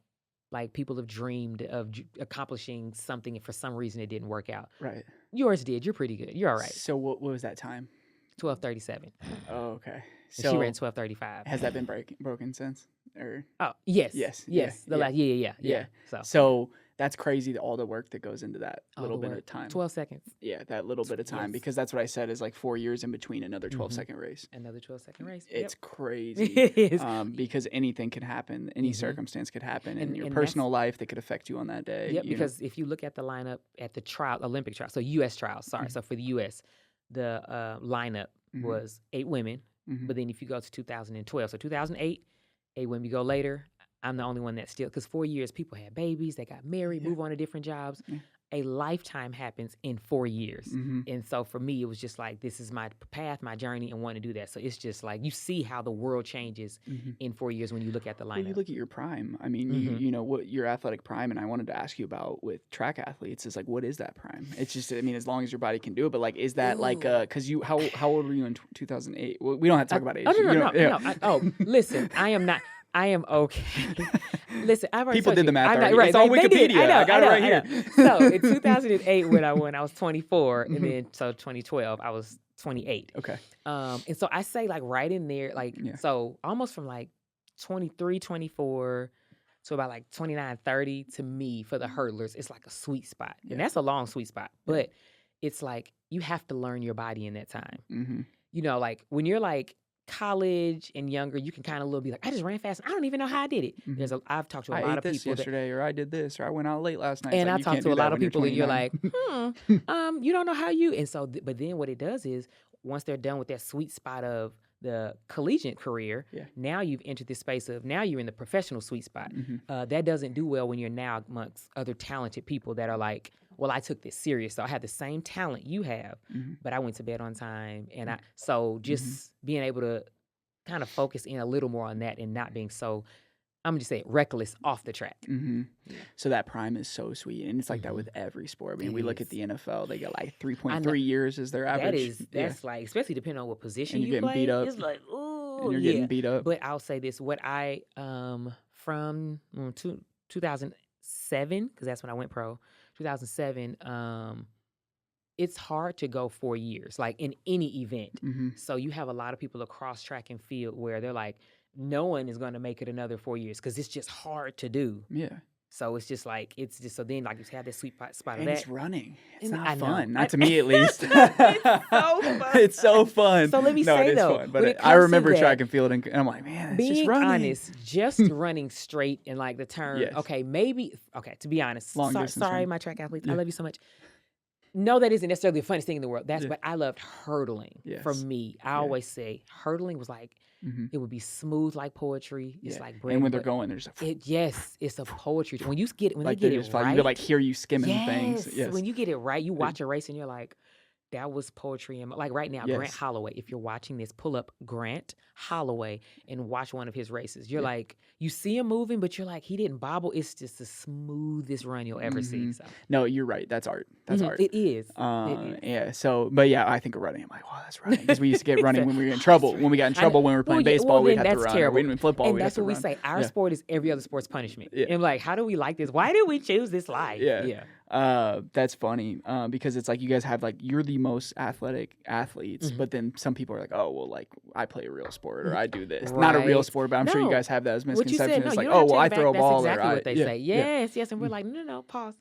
people have dreamed of accomplishing something and for some reason it didn't work out? Right. Yours did. You're pretty good. You're all right. So what was that time? 12:37. Oh, okay. So she ran 12:35. Has that been broken since? Or yes. The last yeah. So that's crazy, all the work that goes into that little bit of time. 12 seconds. Yeah, that little bit of time, because that's what I said is like 4 years in between another 12-second race. Another 12-second race. It's crazy. It is. Because anything can happen, any circumstance could happen in your personal life that could affect you on that day. Yep, because if you look at the lineup at the Olympic trial, so U.S. trials, so for the U.S., the lineup was 8 women, but then if you go to 2012, so 2008, 8 women, you go later, I'm the only one that's still, because 4 years, people had babies, they got married, move on to different jobs. A lifetime happens in 4 years. And so for me, it was just like, this is my path, my journey, and want to do that. So it's just like, you see how the world changes in 4 years when you look at the lineup. Well, you look at your prime. I mean, you know, what your athletic prime, and I wanted to ask you about with track athletes, is like, what is that prime? It's just, I mean, as long as your body can do it, but like, is that like, because you, how old were you in 2008? Well, we don't have to talk about age. No. Listen, I am okay. Listen, I've already people did the math. Right, it's on Wikipedia. I got it right here. So in 2008, when I won, I was 24, and then so 2012, I was 28. Okay. And so I say like right in there, like so almost from like 23, 24 to about like 29, 30 to me for the hurdlers, it's like a sweet spot, and that's a long sweet spot. But it's like you have to learn your body in that time. You know, like when you're like college and younger, you can kind of be like, I just ran fast. I don't even know how I did it. I've talked to a lot of people yesterday, or I did this, or I went out late last night. And I talked to a lot of people, and you're like, you don't know how you. And so, but then what it does is, once they're done with that sweet spot of the collegiate career, now you've entered this space of, now you're in the professional sweet spot. That doesn't do well when you're now amongst other talented people that are like, well, I took this serious, so I have the same talent you have, but I went to bed on time, and so just being able to kind of focus in a little more on that and not being so, I'm just saying, reckless off the track. So that prime is so sweet, and it's like that with every sport. I mean, we look at the NFL; they get like 3.3 years as their average. That's like, especially depending on what position you play. Beat up. It's like, ooh, and you're getting beat up. But I'll say this: what I from 2007, because that's when I went pro. 2007, it's hard to go 4 years, like in any event. So you have a lot of people across track and field where they're like, no one is going to make it another 4 years because it's just hard to do. Yeah. So it's just like, so then like you have this sweet spot of that. It's running. It's not fun. Not to me, at least. It's so fun. It's so fun. So let me say though, fun, but I remember track and field, and I'm like, man, it's just running. Being honest, just running straight in like the turn. Okay, maybe. Okay, to be honest, sorry, my track athletes, I love you so much. No, that isn't necessarily the funniest thing in the world. That's what I loved hurdling. For me, I always say hurdling was like, it would be smooth like poetry. It's like bread. And when they're going, there's it's a poetry. When you get like they get it right, you can like hear you skimming things. Yes. When you get it right, you watch a race and you're like, that was poetry. And like right now, Yes. Grant Holloway, if you're watching this, pull up Grant Holloway and watch one of his races. You're like, you see him moving, but you're like, he didn't bobble. It's just the smoothest run you'll ever see. So. No, you're right. That's art. That's art. It is. Yeah. So, but yeah, I think of running. I'm like, wow, that's running. Because we used to get running when we were in trouble. When we got in trouble when we were playing baseball, we had to run. Terrible. Or when football, and we that's had to what run. we say. Our sport is every other sport's punishment. Yeah. And like, how do we like this? Why did we choose this life? Yeah. That's funny because it's like you guys have like you're the most athletic athletes, but then some people are like, oh well, like I play a real sport or I do this, not a real sport, but I'm sure you guys have that as misconception. It's like, oh well, I throw a ball. That's exactly or what they say. Yes, and we're like, no, pause.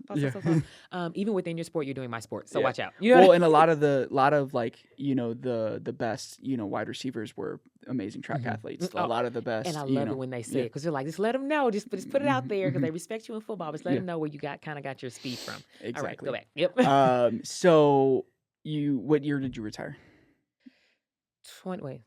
Even within your sport, you're doing my sport, so watch out. You know well, and a lot of like the best wide receivers were amazing track athletes. A lot of the best, and I love it when they say it because they're like, just let them know, just put it out there because they respect you in football. Just let them know where you got your speed from. Exactly. All right, go back. Yep. So what year did you retire? 21.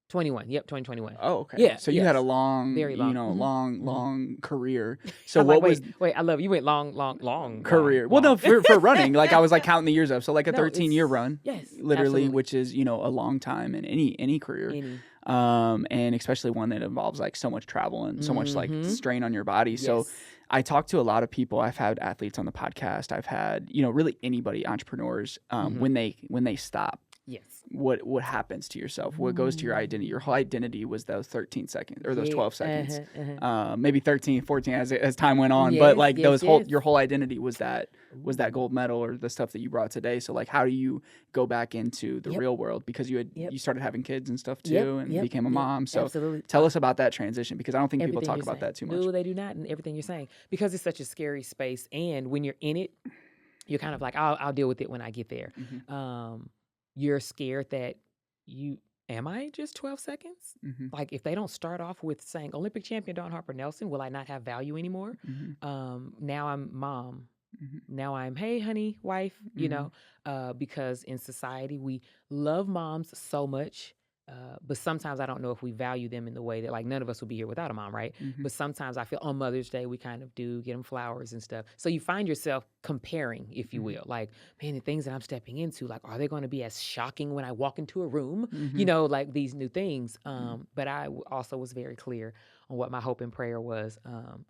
21. Yep, 2021. Oh, okay. Yeah. So you had a long, very long, long career. So what was? Wait, I love you. Went long career. Well, no, for running, like I was like counting the years up. So like a 13-year run. Yes. Literally, absolutely. which is a long time in any career. And especially one that involves like so much travel and so much like strain on your body. Yes. So I talk to a lot of people. I've had athletes on the podcast. I've had really anybody, entrepreneurs, when they stop. Yes. What happens to yourself? What goes to your identity? Your whole identity was those 13 seconds or those 12 seconds, maybe 13, 14 as time went on. But like your whole identity was that gold medal or the stuff that you brought today. So like, how do you go back into the real world? Because you started having kids and stuff too, and became a mom. So absolutely. Tell us about that transition because I don't think people talk about that too much. No, they do not. And everything you're saying, because it's such a scary space, and when you're in it, you're kind of like, I'll deal with it when I get there. You're scared that am I just 12 seconds? Like if they don't start off with saying Olympic champion Dawn Harper-Nelson, will I not have value anymore? Now I'm mom. Now I'm, hey, honey, wife, because in society, we love moms so much. But sometimes I don't know if we value them in the way that like none of us would be here without a mom, right? But sometimes I feel on Mother's Day, we kind of do get them flowers and stuff. So you find yourself comparing, if you will, like, man, the things that I'm stepping into, like, are they going to be as shocking when I walk into a room? Like these new things. But I also was very clear on what my hope and prayer was.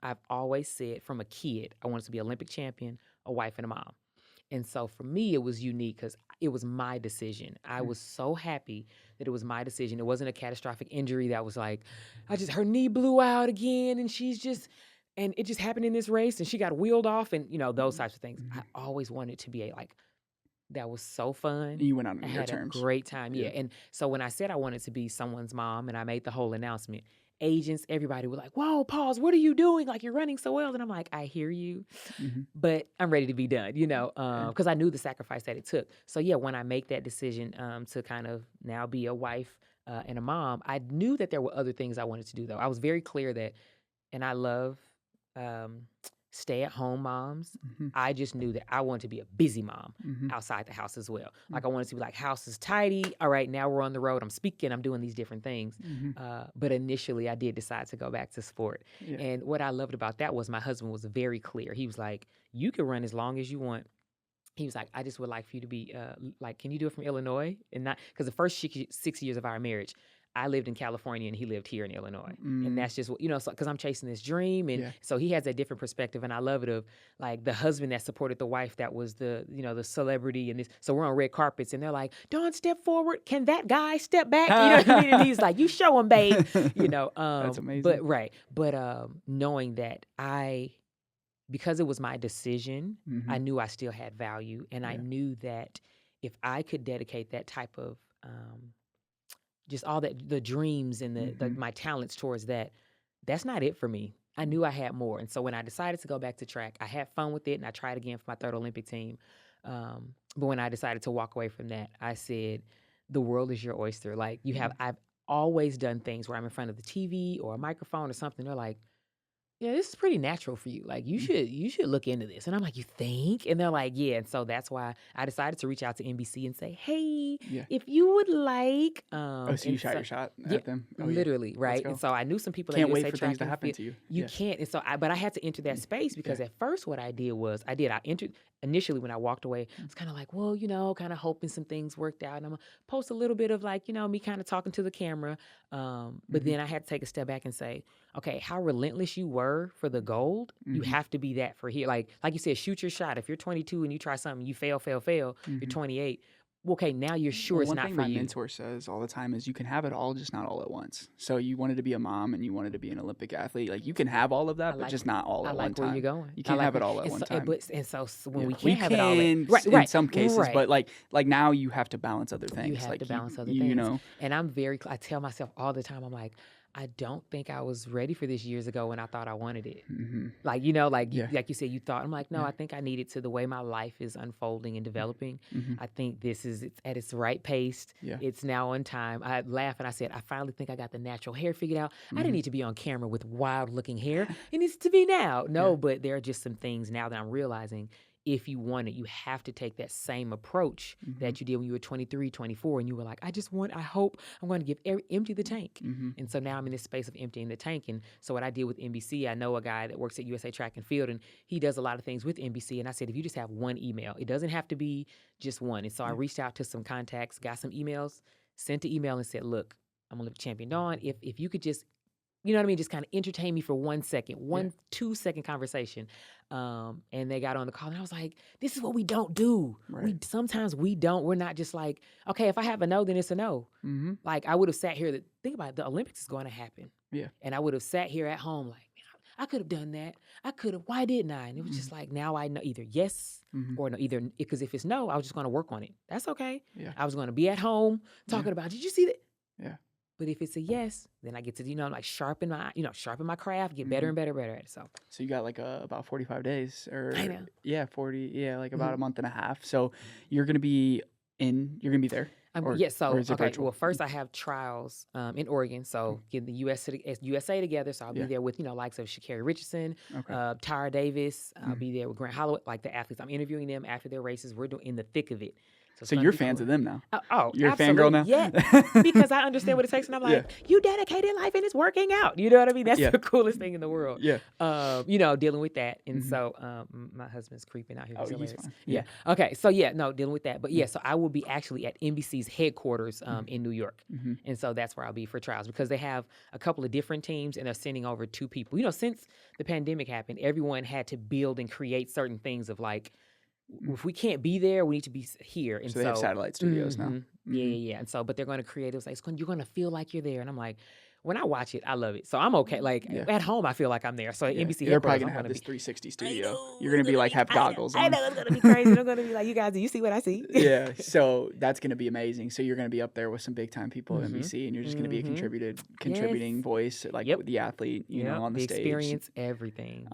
I've always said from a kid, I wanted to be Olympic champion, a wife, and a mom. And so for me, it was unique because it was my decision. I was so happy that it was my decision. It wasn't a catastrophic injury that was like, her knee blew out again and and it just happened in this race and she got wheeled off and, those types of things. I always wanted to be that was so fun. You went on your terms. A great time, yeah. And so when I said I wanted to be someone's mom and I made the whole announcement, agents, everybody were like, whoa, pause, what are you doing? Like, you're running so well. And I'm like, I hear you, but I'm ready to be done, because I knew the sacrifice that it took. So yeah, when I make that decision to kind of now be a wife and a mom, I knew that there were other things I wanted to do, though. I was very clear that, and I love stay-at-home moms. I just knew that I wanted to be a busy mom outside the house as well. Like I wanted to be like, house is tidy. All right, now we're on the road. I'm speaking. I'm doing these different things. But initially, I did decide to go back to sport. Yeah. And what I loved about that was my husband was very clear. He was like, you can run as long as you want. He was like, I just would like for you to be can you do it from Illinois? And not because the first 6 years of our marriage, I lived in California and he lived here in Illinois. And that's just what, because I'm chasing this dream. And so he has a different perspective. And I love it of like the husband that supported the wife that was the celebrity and this. So we're on red carpets and they're like, Dawn, step forward. Can that guy step back? You know what I mean? And he's like, you show him, babe. That's amazing. But knowing that because it was my decision, I knew I still had value. And I knew that if I could dedicate that type of, just all that, the dreams and my talents towards that's not it for me. I knew I had more. And so when I decided to go back to track, I had fun with it and I tried again for my third Olympic team. But when I decided to walk away from that, I said, the world is your oyster. Like I've always done things where I'm in front of the TV or a microphone or something. They're like, yeah, this is pretty natural for you. Like you should look into this. And I'm like, you think? And they're like, yeah. And so that's why I decided to reach out to NBC and say, hey, if you would like. So you shot your shot at them? Oh, literally, right? And so I knew some people can't that wait for things to happen to you. You can't. And so but I had to enter that space because at first what I did was I entered initially when I walked away, I was kind of like, well, kind of hoping some things worked out. And I'm going to post a little bit of like, me kind of talking to the camera. But then I had to take a step back and say, okay, how relentless you were for the gold, you have to be that for here. Like you said, shoot your shot. If you're 22 and you try something, you fail, you're 28. Okay, now you're sure it's not for you. One thing my mentor says all the time is you can have it all, just not all at once. So you wanted to be a mom and you wanted to be an Olympic athlete. Like you can have all of that, but just not all at one time. I like where you're going. You can't have it all at one time. So when we can't have it all, in some cases, but like now you have to balance other things. You have to balance other things. And I tell myself all the time, I'm like, I don't think I was ready for this years ago when I thought I wanted it. Like, like you said, you thought, I'm like, no, I think I need it to the way my life is unfolding and developing. I think it's at its right pace. It's now on time. I laugh and I said, I finally think I got the natural hair figured out. I didn't need to be on camera with wild looking hair. It needs to be now. No, but there are just some things now that I'm realizing. If you want it, you have to take that same approach that you did when you were 23, 24, and you were like, I hope I'm going to empty the tank. And so now I'm in this space of emptying the tank. And so what I did with NBC, I know a guy that works at USA Track and Field, and he does a lot of things with NBC. And I said, if you just have one email, it doesn't have to be just one. And so I reached out to some contacts, got some emails, sent an email and said, look, I'm Olympic champion Dawn. If you could just, just kind of entertain me for 1 second, 2 second conversation. And they got on the call and I was like, this is what we don't do. Right. Sometimes we're not just like, okay, if I have a no, then it's a no. Like I would have sat here, think about it, the Olympics is going to happen. Yeah. And I would have sat here at home like, I could have done that. I could have, why didn't I? And it was just like, now I know either yes or no, because if it's no, I was just going to work on it. That's okay. Yeah. I was going to be at home talking about, did you see that? Yeah. But if it's a yes, then I get to, sharpen my craft, get better and better at it. So you got like about 45 days or I know. Yeah, 40. Yeah. Like about a month and a half. So you're going to be there. Virtual? Well, first I have trials in Oregon. So get the USA together. So I'll be there with, likes of Sha'Carri Richardson, Tyra Davis. I'll be there with Grant Holloway, like the athletes. I'm interviewing them after their races. We're doing in the thick of it. So you're fans of them now? You're absolutely. a fangirl now? Yeah, because I understand what it takes. And I'm like, you dedicated life and it's working out. You know what I mean? That's the coolest thing in the world. Yeah. Dealing with that. And so my husband's creeping out here. He's fine. Yeah. Okay. So dealing with that. But so I will be actually at NBC's headquarters in New York. And so that's where I'll be for trials because they have a couple of different teams and they're sending over 2 people. Since the pandemic happened, everyone had to build and create certain things of like, if we can't be there, we need to be here. And so they have satellite studios now. Yeah. And so, but they're going to create it. It's like, you're going to feel like you're there. And I'm like, when I watch it, I love it. So I'm okay. Like at home, I feel like I'm there. So NBC, they're probably going to have this 360 studio. You're going to be like have goggles on. I know it's going to be crazy. I'm going to be like, you guys, do you see what I see? Yeah. So that's going to be amazing. So you're going to be up there with some big time people at NBC, and you're just going to be a contributing voice, like with the athlete, on the stage. Experience everything.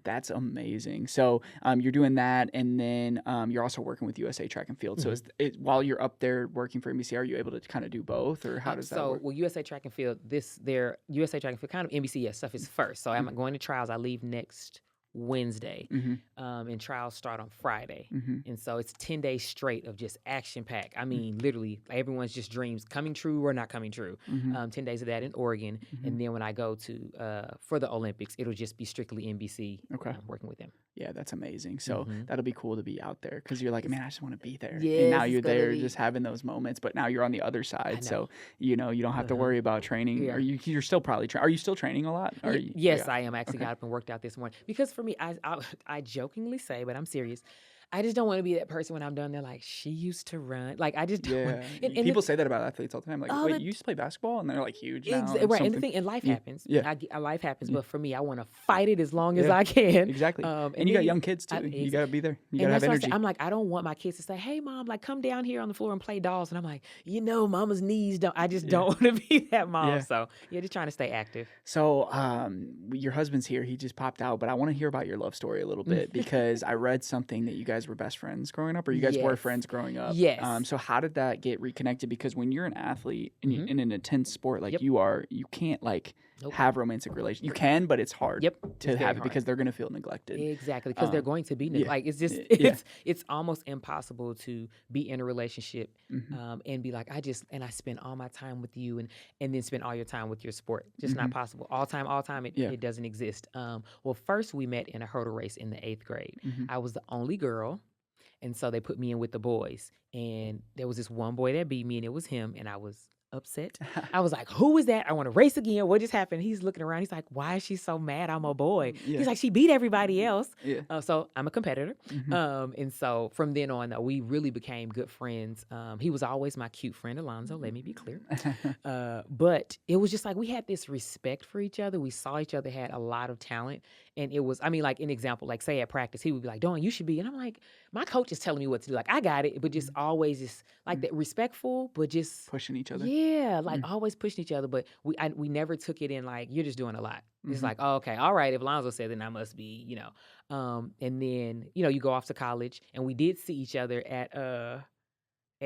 That's amazing. So you're doing that, and then you're also working with USA Track and Field. So while you're up there working for NBC, are you able to kind of do both, or how does that work? Well, USA Track and Field, their USA Track and Field, kind of NBC stuff is first. So I'm going to trials. I leave next Wednesday, and trials start on Friday. And so it's 10 days straight of just action pack. I mean, literally, everyone's just dreams coming true or not coming true. 10 days of that in Oregon. And then when I go to for the Olympics, it'll just be strictly NBC working with them. Yeah, that's amazing. So that'll be cool to be out there because you're like, man, I just want to be there. Yes, and now you're there just having those moments, but now you're on the other side. So, you don't have to worry about training. Yeah. You're still probably are you still training a lot? Yes, I am. I actually got up and worked out this morning because for me, I jokingly say, but I'm serious, I just don't want to be that person when I'm done. They're like, she used to run. Like, I just don't want. And people say that about athletes all the time. Like, wait, you used to play basketball? And they're like huge now. Right. And the thing, and life happens. Yeah. Life happens. But for me, I want to fight it as long as I can. Exactly. And you got young kids too. You got to be there. You got to have energy. I'm like, I don't want my kids to say, hey, mom, like, come down here on the floor and play dolls. And I'm like, mama's knees don't. I just don't want to be that mom. Yeah. So, just trying to stay active. So, your husband's here. He just popped out. But I want to hear about your love story a little bit because I read something that you guys were best friends growing up, or you guys were friends growing up. Yes. So how did that get reconnected? Because when you're an athlete in an intense sport like you are, you can't have romantic relations. You can, but it's hard to have it because they're going to feel neglected. Exactly, because they're going to be like it's just it's almost impossible to be in a relationship and be like I spend all my time with you and then spend all your time with your sport. Just not possible. All time. It doesn't exist. Well, first we met in a hurdle race in the 8th grade. I was the only girl And so they put me in with the boys. And there was this one boy that beat me, and it was him. And I was upset. I was like, who is that? I want to race again. What just happened? He's looking around. He's like, why is she so mad? I'm a boy. Yeah. He's like, she beat everybody else. Yeah. So I'm a competitor. And so from then on, though, we really became good friends. He was always my cute friend, Alonzo, let me be clear. But it was just like we had this respect for each other. We saw each other had a lot of talent. And it was, I mean, like an example, like say at practice, he would be like, Dawn, you should be. And I'm like, my coach is telling me what to do. Like, I got it. But just always just like that respectful, but just pushing each other. Yeah, like always pushing each other. But we never took it in like, you're just doing a lot. It's like, oh, okay, all right. If Alonzo said, then I must be, you know. And then, you know, you go off to college, and we did see each other at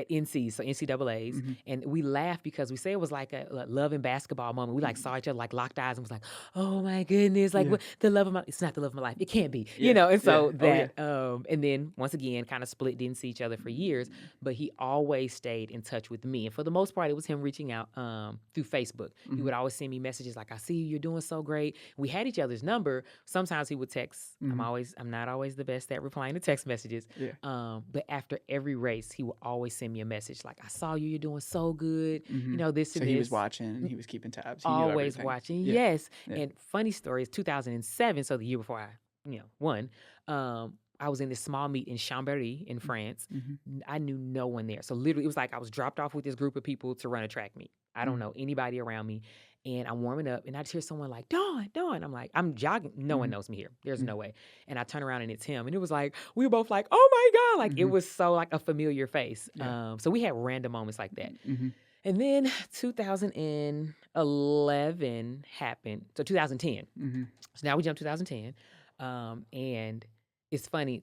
NCs, so NCAAs, and we laughed because we say it was like a love and basketball moment. We like saw each other, like locked eyes, and was like, "Oh my goodness, like what, the love of my." It's not the love of my life. It can't be, you know. And so that, and then once again, kind of split. Didn't see each other for years, but he always stayed in touch with me, and for the most part, it was him reaching out through Facebook. He would always send me messages like, "I see you. You're doing so great." We had each other's number. Sometimes he would text. I'm not always the best at replying to text messages. But after every race, he would always send me a message like, I saw you, you're doing so good, you know, this and this. So he was watching, he was keeping tabs. He always knew watching, yes. And funny story is 2007, so the year before I, you know, won, I was in this small meet in Chambéry in France. I knew no one there. So literally, it was like I was dropped off with this group of people to run a track meet. I don't know anybody around me. And I'm warming up, and I just hear someone like, Dawn. I'm like, I'm jogging. No one knows me here. There's no way. And I turn around, and it's him. And it was like, we were both like, oh, my God. Like, it was so, like, a familiar face. So we had random moments like that. And then 2011 happened. So 2010. So now we jump 2010. And it's funny.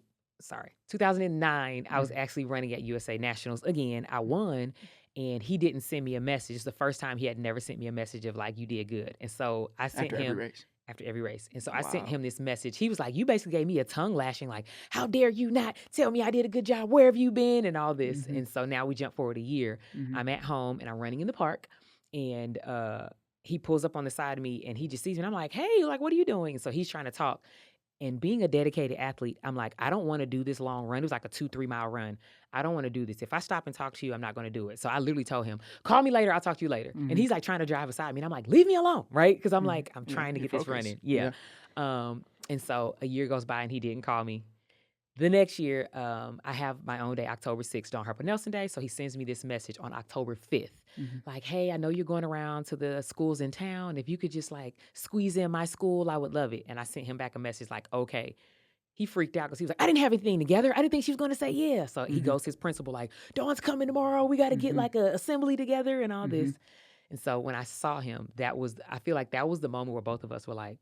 2009, I was actually running at USA Nationals again. I won. And he didn't send me a message. It's the first time he had never sent me a message of like, you did good. And so I sent him after every race. And so I sent him this message. He was like, you basically gave me a tongue lashing, like, how dare you not tell me I did a good job? Where have you been? And all this. And so now we jump forward a year. I'm at home and I'm running in the park. And he pulls up on the side of me and he just sees me. And I'm like, hey, like, what are you doing? And so he's trying to talk. And being a dedicated athlete, I'm like, I don't want to do this long run. It was like a 2-3 mile run. I don't want to do this. If I stop and talk to you, I'm not going to do it. So I literally told him, call me later. I'll talk to you later. And he's like trying to drive beside me. And I'm like, leave me alone, right? Because I'm like, I'm trying to get this running. And so a year goes by and he didn't call me. The next year, I have my own day, October 6th, Dawn Harper-Nelson Day. So he sends me this message on October 5th. Like, hey, I know you're going around to the schools in town. If you could just like squeeze in my school, I would love it. And I sent him back a message like, okay. He freaked out because he was like, I didn't have anything together. I didn't think she was going to say yeah. So he goes to his principal like, Dawn's coming tomorrow. We got to get like a assembly together and all this. And so when I saw him, I feel like that was the moment where both of us were like,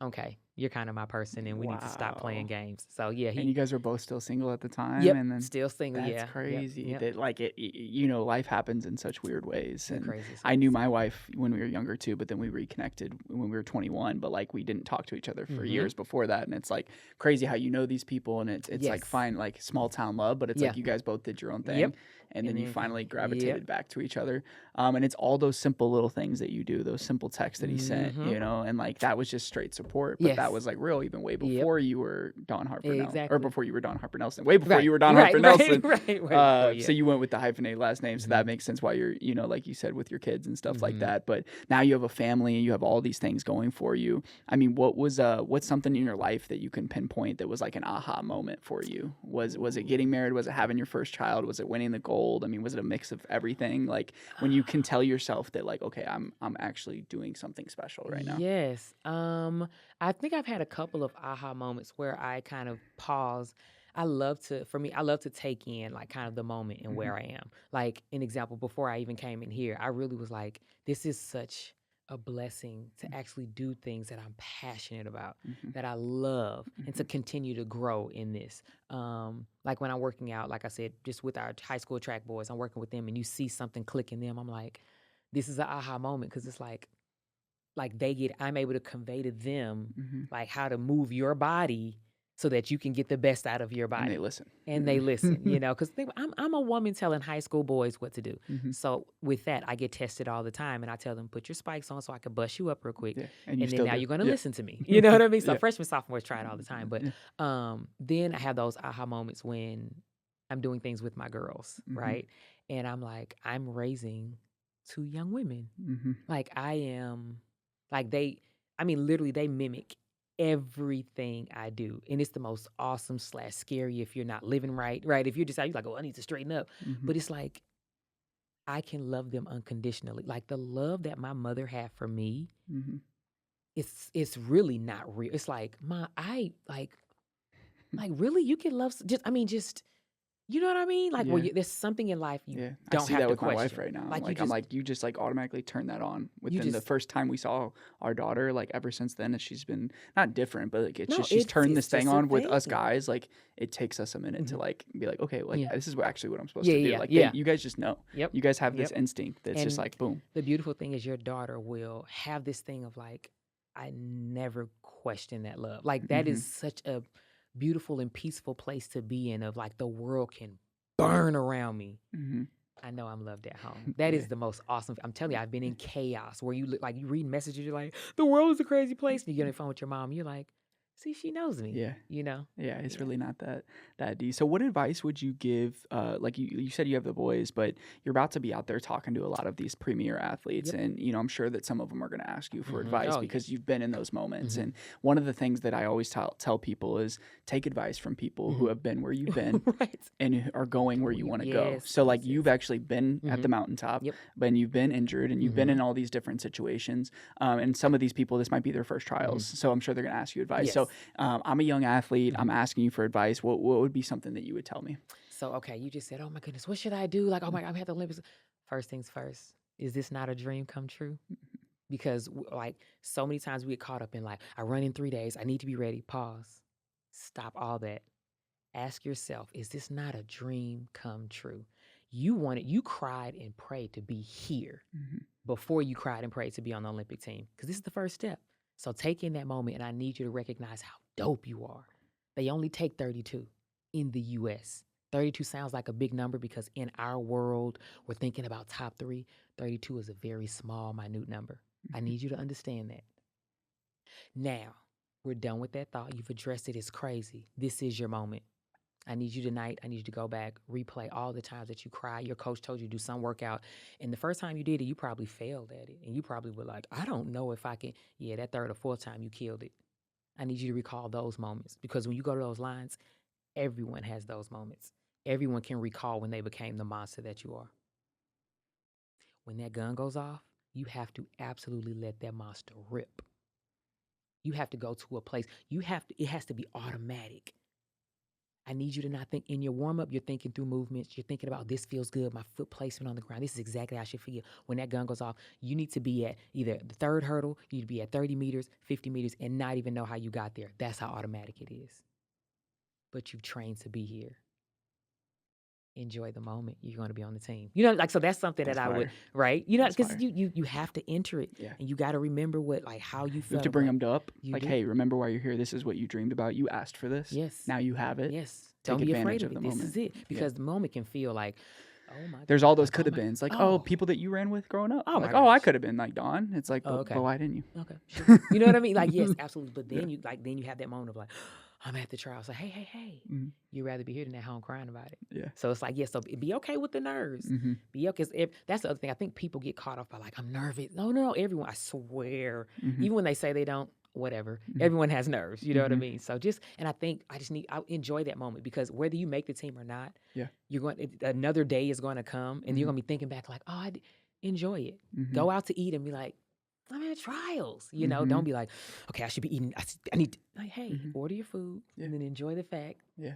okay, you're kind of my person and we need to stop playing games. So yeah. And you guys were both still single at the time? Yep, and then still single, that's crazy. That like you know, life happens in such weird ways. And crazy. I knew my wife when we were younger too, but then we reconnected when we were 21, but like we didn't talk to each other for years before that. And it's like crazy how you know these people and it's like fine, like small town love, but it's like you guys both did your own thing. And then you finally gravitated back to each other. And it's all those simple little things that you do, those simple texts that he sent, you know, and like that was just straight support. But that was like real even way before you were Dawn Harper-Nelson. Or before you were Dawn Harper-Nelson. Way before you were Dawn Harper-Nelson. So you went with the hyphenated last name. So that makes sense why you're, you know, like you said, with your kids and stuff like that. But now you have a family and you have all these things going for you. I mean, what's something in your life that you can pinpoint that was like an aha moment for you? Was it getting married? Was it having your first child? Was it winning the gold? I mean, was it a mix of everything? Like when you can tell yourself that like, okay, I'm actually doing something special right now. Yes. I think I've had a couple of aha moments where I kind of pause. I love to take in like kind of the moment and where I am. Like an example, before I even came in here, I really was like, this is such a blessing to actually do things that I'm passionate about, that I love, and to continue to grow in this. Like when I'm working out, like I said, just with our high school track boys, I'm working with them and you see something click in them. I'm like, this is an aha moment because it's like I'm able to convey to them like how to move your body so that you can get the best out of your body. And they listen. You know, because I'm a woman telling high school boys what to do. So with that, I get tested all the time, and I tell them, put your spikes on so I can bust you up real quick. And then now you're going to listen to me. You know what I mean? So freshmen, sophomores try it all the time. But then I have those aha moments when I'm doing things with my girls, Mhm. right? And I'm like, I'm raising 2 young women. Mhm. Like I am, like literally they mimic everything I do. And it's the most awesome / scary if you're not living right, right? If you're just out, you're like, oh, I need to straighten up. Mhm. But it's like, I can love them unconditionally. Like the love that my mother had for me, Mhm. it's really not real. It's like, I like really you can love just you know what I mean? Like, Yeah. there's something in life you Yeah, I don't see have that to with my wife question. right now. Like, Like, I'm like, you just like automatically turn that on you within the just, first time we saw our daughter. Like, ever since then, she's been not different, but like, it's no, just she's turned this it's thing just a on with us thing. guys. Like, it takes us a minute to Mhm. like be like, okay, like Yeah. this is actually what I'm supposed Yeah, to do. yeah, Like, yeah. you guys just know. Yep. You guys have this Yep. instinct that's just And like boom. the beautiful thing is your daughter will have this thing of like, I never question that love. Like, that Mhm. is such a beautiful and peaceful place to be in, of like the world can burn around me. Mhm. I know I'm loved at home. That Yeah. is the most awesome. I'm telling you, I've been in chaos where you look like you read messages, you're like, the world is a crazy place. And you get on the phone with your mom, you're like, see, she knows me. Yeah. You know? Yeah, it's Yeah. really not that deep. So what advice would you give, like you said you have the boys, but you're about to be out there talking to a lot of these premier athletes, Yep. and I'm sure that some of them are going to ask you for Mhm. advice Oh, because yes. you've been in those moments. Mhm. And one of the things that I always tell people is take advice from people who Mhm. have been where you've been Right. and who are going where you want to go. Yes, So like yes, you've yes. actually been at the Mhm. mountaintop, Yep. but you've been injured and you've been Mhm. in all these different situations. And some of these people, this might be their first trials. Mhm. So I'm sure they're going to ask you advice. Yes. So I'm a young athlete. Mhm. I'm asking you for advice. What would be something that you would tell me? So, okay, you just said, oh my goodness, what should I do? Like, oh my God, I'm at the Olympics. First things first, is this not a dream come true? Because like so many times we get caught up in like, I run in 3 days, I need to be ready. Pause. Stop all that. Ask yourself, is this not a dream come true? You cried and prayed to be here Mhm. before you cried and prayed to be on the Olympic team, because this is the first step. So take in that moment, and I need you to recognize how dope you are. They only take 32 in the US. 32 sounds like a big number because in our world, we're thinking about top 3. 32 is a very small, minute number. I need you to understand that. Now, we're done with that thought. You've addressed it. It's crazy. This is your moment. I need you tonight. I need you to go back, replay all the times that you cried. Your coach told you to do some workout. And the first time you did it, you probably failed at it. And you probably were like, I don't know if I can. Yeah, that third or fourth time you killed it. I need you to recall those moments, because when you go to those lines, everyone has those moments. Everyone can recall when they became the monster that you are. When that gun goes off, you have to absolutely let that monster rip. You have to go to a place. It has to be automatic. I need you to not think in your warm up, you're thinking through movements. You're thinking about, this feels good. My foot placement on the ground. This is exactly how I should feel. When that gun goes off, you need to be at either the third hurdle, you need to be at 30 meters, 50 meters, and not even know how you got there. That's how automatic it is. But you've trained to be here. Enjoy the moment. You're going to be on the team. So that's something That's that I would, fire. right? That's Because fire. you have to enter it. Yeah. And you got to remember how you You felt. have to bring about them up. You Like, do. hey, remember why you're here. This is what you dreamed about. You asked for this. Yes. Now you have it. Yes. Take Don't be afraid advantage of of it. the This moment. is it. Because the moment can feel like, oh my God. There's all those Like, could have oh my- beens. Like, oh. people that you ran with growing up. Oh my like, I gosh. could have been like Dawn. It's like, Oh, but, okay. but why didn't you? Okay. Sure. You know what I mean? Like, yes, absolutely. But then you have that moment of like, I'm at the trial. It's like, hey. Mhm. You'd rather be here than at home crying about it. Yeah. So it's like, so be okay with the nerves. Mm-hmm. Be okay. 'Cause that's the other thing. I think people get caught off by like, I'm nervous. No. Everyone, I swear, Mm-hmm. even when they say they don't, whatever, Mhm. everyone has nerves. You know what I Mhm. mean? So and I think I enjoy that moment, because whether you make the team or not, Yeah. another day is going to come, and you're Mhm. going to be thinking back like, oh, enjoy it. Mhm. Go out to eat and be like, I'm at trials. Mhm. Don't be like, okay, I should be eating. I need to, like, hey, Mhm. order your food Yeah. and then enjoy the fact. Yeah.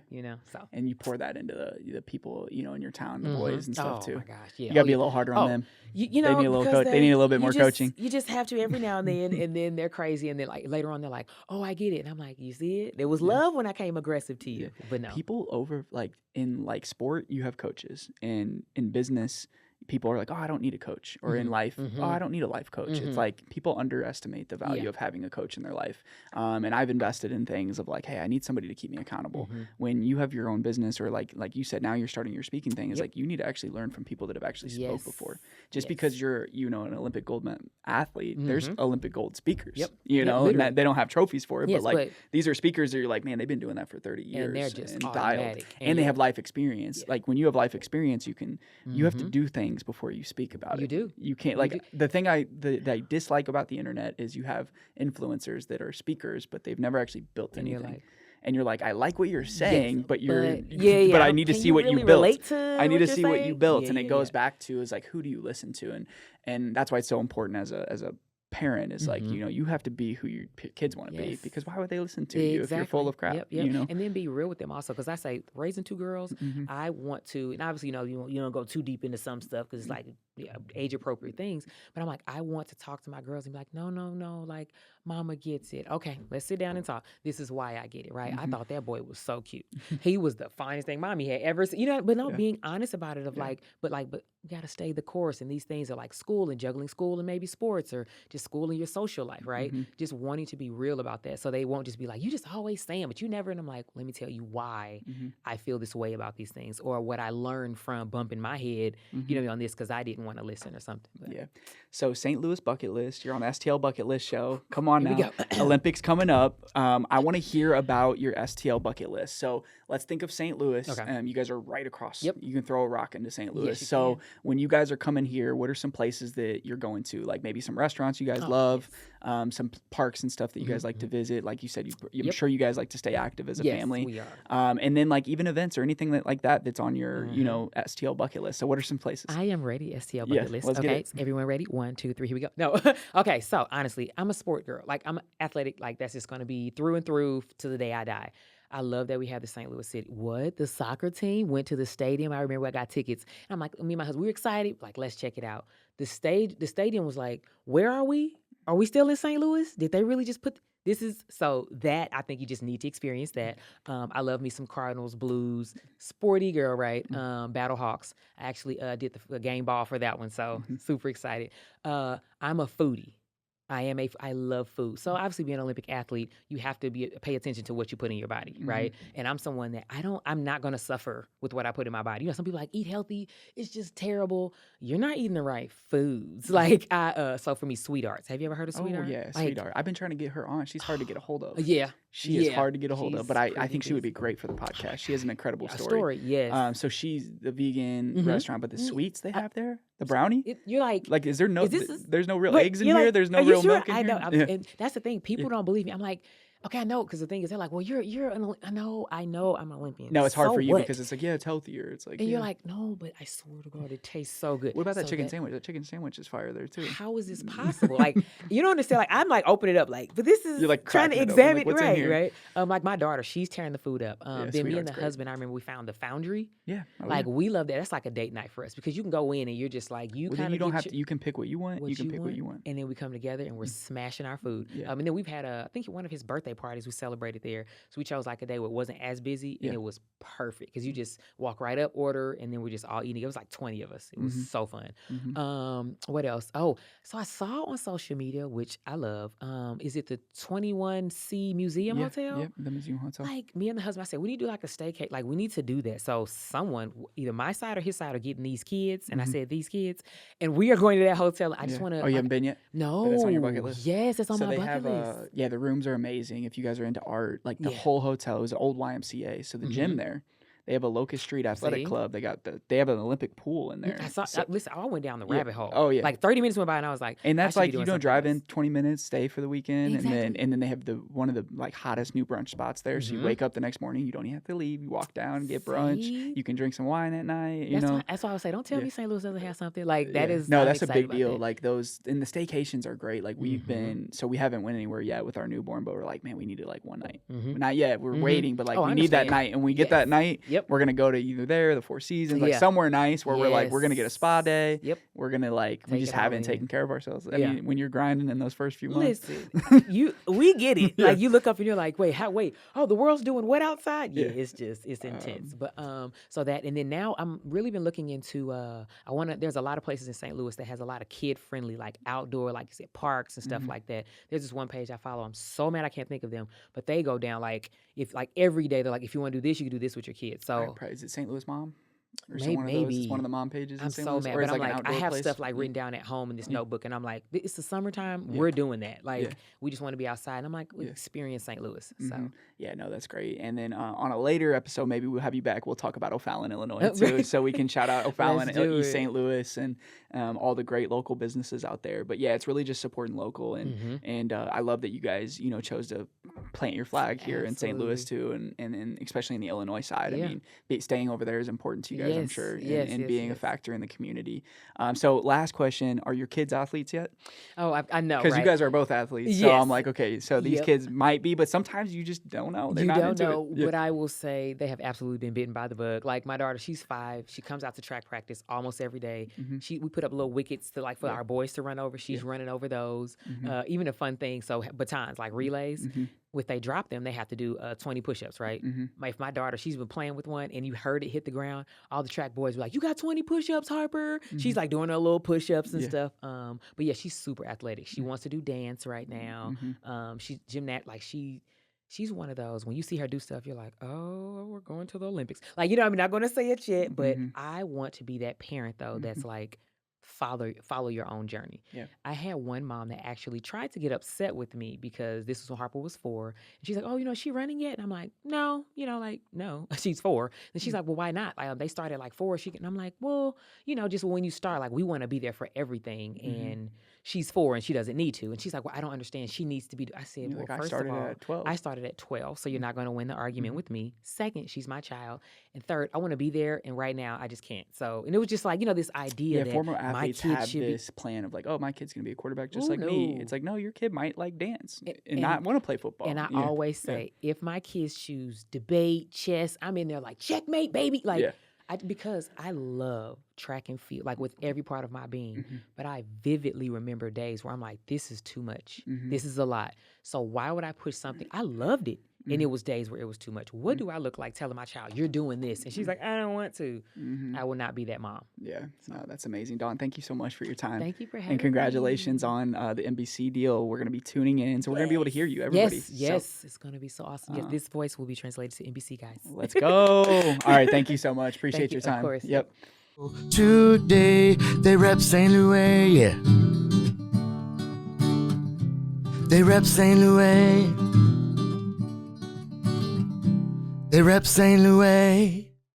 So. And you pour that into the people, in your town, the Mhm. boys and stuff Oh too. my gosh, yeah. You gotta Oh, be yeah. a little harder on Oh, them. You They know, need a little because they need a little bit more coaching. You just have to every now and then, and then they're crazy, and then like later on they're like, "Oh, I get it," and I'm like, "You see it? There was love when I came aggressive to you, but no." People over like in like sport, you have coaches, and in business, people are like, oh, I don't need a coach, or in life, oh, I don't need a life coach. It's like people underestimate the value of having a coach in their life. And I've invested in things of like, hey, I need somebody to keep me accountable. When you have your own business, or like you said, now you're starting your speaking thing, is like you need to actually learn from people that have actually spoke before. Just because you're, you know, an Olympic gold athlete, there's Olympic gold speakers, you know, and they don't have trophies for it, but these are speakers that you're like, man, they've been doing that for 30 years and they're just dialed, and they have life experience. Like when you have life experience, you have to do things before you speak about it. You can't, like, the thing that I dislike about the internet is you have influencers that are speakers, but they've never actually built anything. And you're like, I like what you're saying, but but I need to see what you built. I need to see what you built. And it goes back to, is like, who do you listen to? And that's why it's so important as a parent, is like, you know, you have to be who your kids want to be, because why would they listen to you if you're full of crap? You know, and then be real with them also, because I say raising 2 girls, I want to, and obviously, you know, you don't go too deep into some stuff because it's like age appropriate things, but I'm like, I want to talk to my girls and be like, no, like, mama gets it. Okay, let's sit down and talk. This is why I get it, right? I thought that boy was so cute. He was the finest thing mommy had ever seen, you know, but no, being honest about it, of like, but you got to stay the course. And these things are like school and juggling school and maybe sports, or just school and your social life, right? Just wanting to be real about that. So they won't just be like, you just always saying, but you never. And I'm like, let me tell you why I feel this way about these things, or what I learned from bumping my head, you know, on this, because I didn't want to listen or something. But. Yeah. So St. Louis bucket list, you're on STL bucket list show. Come on now. Olympics coming up. I want to hear about your STL bucket list. So let's think of St. Louis. Okay. You guys are right across. You can throw a rock into St. Louis. Yes, so when you guys are coming here, what are some places that you're going to? Like maybe some restaurants you guys love, some parks and stuff that you guys like to visit. Like you said, I'm sure you guys like to stay active as a family. We are. And then like even events or anything that's on your, you know, STL bucket list. So what are some places? I am ready, STL bucket list. Okay, everyone ready? 1, 2, 3, here we go. No. Okay, so honestly, I'm a sport girl. Like, I'm athletic. Like, that's just going to be through and through to the day I die. I love that we have the St. Louis City. What? The soccer team went to the stadium. I remember I got tickets. And I'm like, me and my husband, we were excited. Like, let's check it out. The stadium was like, where are we? Are we still in St. Louis? Did they really just put... This is, so that, I think you just need to experience that. I love me some Cardinals, Blues, sporty girl, right? Battle Hawks. I actually did the game ball for that one, so super excited. I'm a foodie. I love food. So obviously being an Olympic athlete, you have to pay attention to what you put in your body, right? And I'm someone that I'm not going to suffer with what I put in my body. You know, some people like, eat healthy. It's just terrible. You're not eating the right foods. Like, so for me, Sweet Arts. Have you ever heard of Sweet Art? Oh, yeah, Sweet Art. I've been trying to get her on. She's hard to get a hold of. She is hard to get a hold of, but I think she would be great for the podcast. She has an incredible story. Yes. So she's the vegan restaurant, but the sweets they have there, the brownie. You're like, is there no? There's no real eggs in here. There's no real milk in here. I know. And that's the thing. People don't believe me. I'm like, okay, I know, because the thing is, they're like, well, I know I'm an Olympian. No, it's hard so for you what? Because it's like, it's healthier. It's like, and you're like, no, but I swear to God, it tastes so good. What about that chicken sandwich? That chicken sandwich is fire there too. How is this possible? Like, you don't understand. Like, I'm like opening it up, like, but this is, you're like trying to examine it, right? Like my daughter, she's tearing the food up. Then me and the husband, I remember we found the Foundry. Yeah, we love that. That's like a date night for us, because you can go in and you're just like, you don't have to. You can pick what you want. You can pick what you want, and then we come together and we're smashing our food. And then we've had I think one of his birthday parties we celebrated there. So we chose like a day where it wasn't as busy, and it was perfect, because you just walk right up, order, and then we're just all eating. It was like 20 of us. It was so fun. What else? Oh, so I saw on social media, which I love. Is it the 21C Museum Hotel? Yeah, the Museum Hotel. Like, me and the husband, I said, we need to do like a staycation. Like, we need to do that. So someone, either my side or his side, are getting these kids, and I said these kids, and we are going to that hotel. I just want to. Oh, you haven't been yet? No. That's on your bucket list? Yes, it's on my bucket list. The rooms are amazing. If you guys are into art, like the whole hotel is an old YMCA. So the gym there, they have a Locust Street Athletic Club. They have an Olympic pool in there. Listen, I went down the rabbit hole. Oh yeah, like 30 minutes went by, and I was like, and that's like, you don't drive in 20 minutes, stay for the weekend, and then they have one of the like hottest new brunch spots there. So you wake up the next morning, you don't even have to leave. You walk down, get brunch. You can drink some wine at night. That's why I would say, don't tell me St. Louis doesn't have something like that. Is no, that's a big deal. Like those, and the staycations are great. Like we've been, so we haven't went anywhere yet with our newborn, but we're like, man, we needed like one night. Not yet. We're waiting, but like we need that night, and we get that night. we're gonna go to either there, the Four Seasons, like somewhere nice where we're like, we're gonna get a spa day. Yep. We're gonna like, we just haven't taken care of ourselves. I mean, when you're grinding in those first few months. Listen, we get it. Like you look up and you're like, wait, oh, the world's doing what outside? Yeah, it's intense. But so that, and then now I'm really been looking into, there's a lot of places in St. Louis that has a lot of kid-friendly, like outdoor, like you said, parks and stuff like that. There's this one page I follow. I'm so mad I can't think of them, but they go down like, if like every day they're like, if you want to do this, you can do this with your kids. So is it St. Louis Mom? Or maybe it's one of the mom pages. I'm so mad, but I'm like, I have stuff like written down at home in this notebook, and I'm like, it's the summertime. We're doing that. Like, we just want to be outside. And I'm like, we experience St. Louis. So yeah, no, that's great. And then on a later episode, maybe we'll have you back. We'll talk about O'Fallon, Illinois, too, so we can shout out O'Fallon, East St. Louis, and all the great local businesses out there. But yeah, it's really just supporting local, and I love that you guys, chose to plant your flag here in St. Louis too, and especially in the Illinois side. I mean, staying over there is important to you guys, I'm sure, and being a factor in the community. So last question, are your kids athletes yet? Oh, I know, because you guys are both athletes. So I'm like, okay, so these kids might be, but sometimes you just don't know. They're not into it. But I will say they have absolutely been bitten by the bug. Like my daughter, she's 5. She comes out to track practice almost every day. We put up little wickets to for our boys to run over. She's running over those. Even a fun thing, so batons, like relays. If they drop them, they have to do 20 push-ups, right? If my daughter, she's been playing with one, and you heard it hit the ground, all the track boys were like, you got 20 push-ups, Harper? She's like doing her little push-ups and stuff. But yeah, she's super athletic. She wants to do dance right now. She's gymnast, like she's one of those, when you see her do stuff, you're like, oh, we're going to the Olympics. Like, I'm not going to say it yet, but I want to be that parent, though, that's like, follow your own journey. I had one mom that actually tried to get upset with me because this was when Harper was 4. And she's like, oh, is she running yet? And I'm like, no, no. She's 4. And she's like, well, why not? They started at like 4. And I'm like, well, just when you start, like, we want to be there for everything. And she's 4 and she doesn't need to. And she's like, well, I don't understand. She needs to be. I said, well, first of all, at 12. I started at 12. So you're not going to win the argument with me. Second, she's my child. And third, I want to be there. And right now, I just can't. So, and it was just like, this idea that former athletes have this plan of like, oh, my kid's going to be a quarterback just like me. It's like, no, your kid might like dance and not want to play football. And I always say, if my kids choose debate, chess, I'm in there like, checkmate, baby. Like, because I love track and field, like with every part of my being. But I vividly remember days where I'm like, this is too much. This is a lot. So why would I push something? I loved it. And it was days where it was too much. What do I look like telling my child, you're doing this? And she's like, I don't want to. I will not be that mom. Yeah, no, that's amazing. Dawn, thank you so much for your time. Thank you for having me. And congratulations on the NBC deal. We're going to be tuning in, so we're going to be able to hear you, everybody. Yes, it's going to be so awesome. Yes, this voice will be translated to NBC, guys. Let's go. All right, thank you so much. Appreciate your time. Of course. Yep. Today they rep St. Louis, yeah. They rep St. Louis. They rep St. Louis.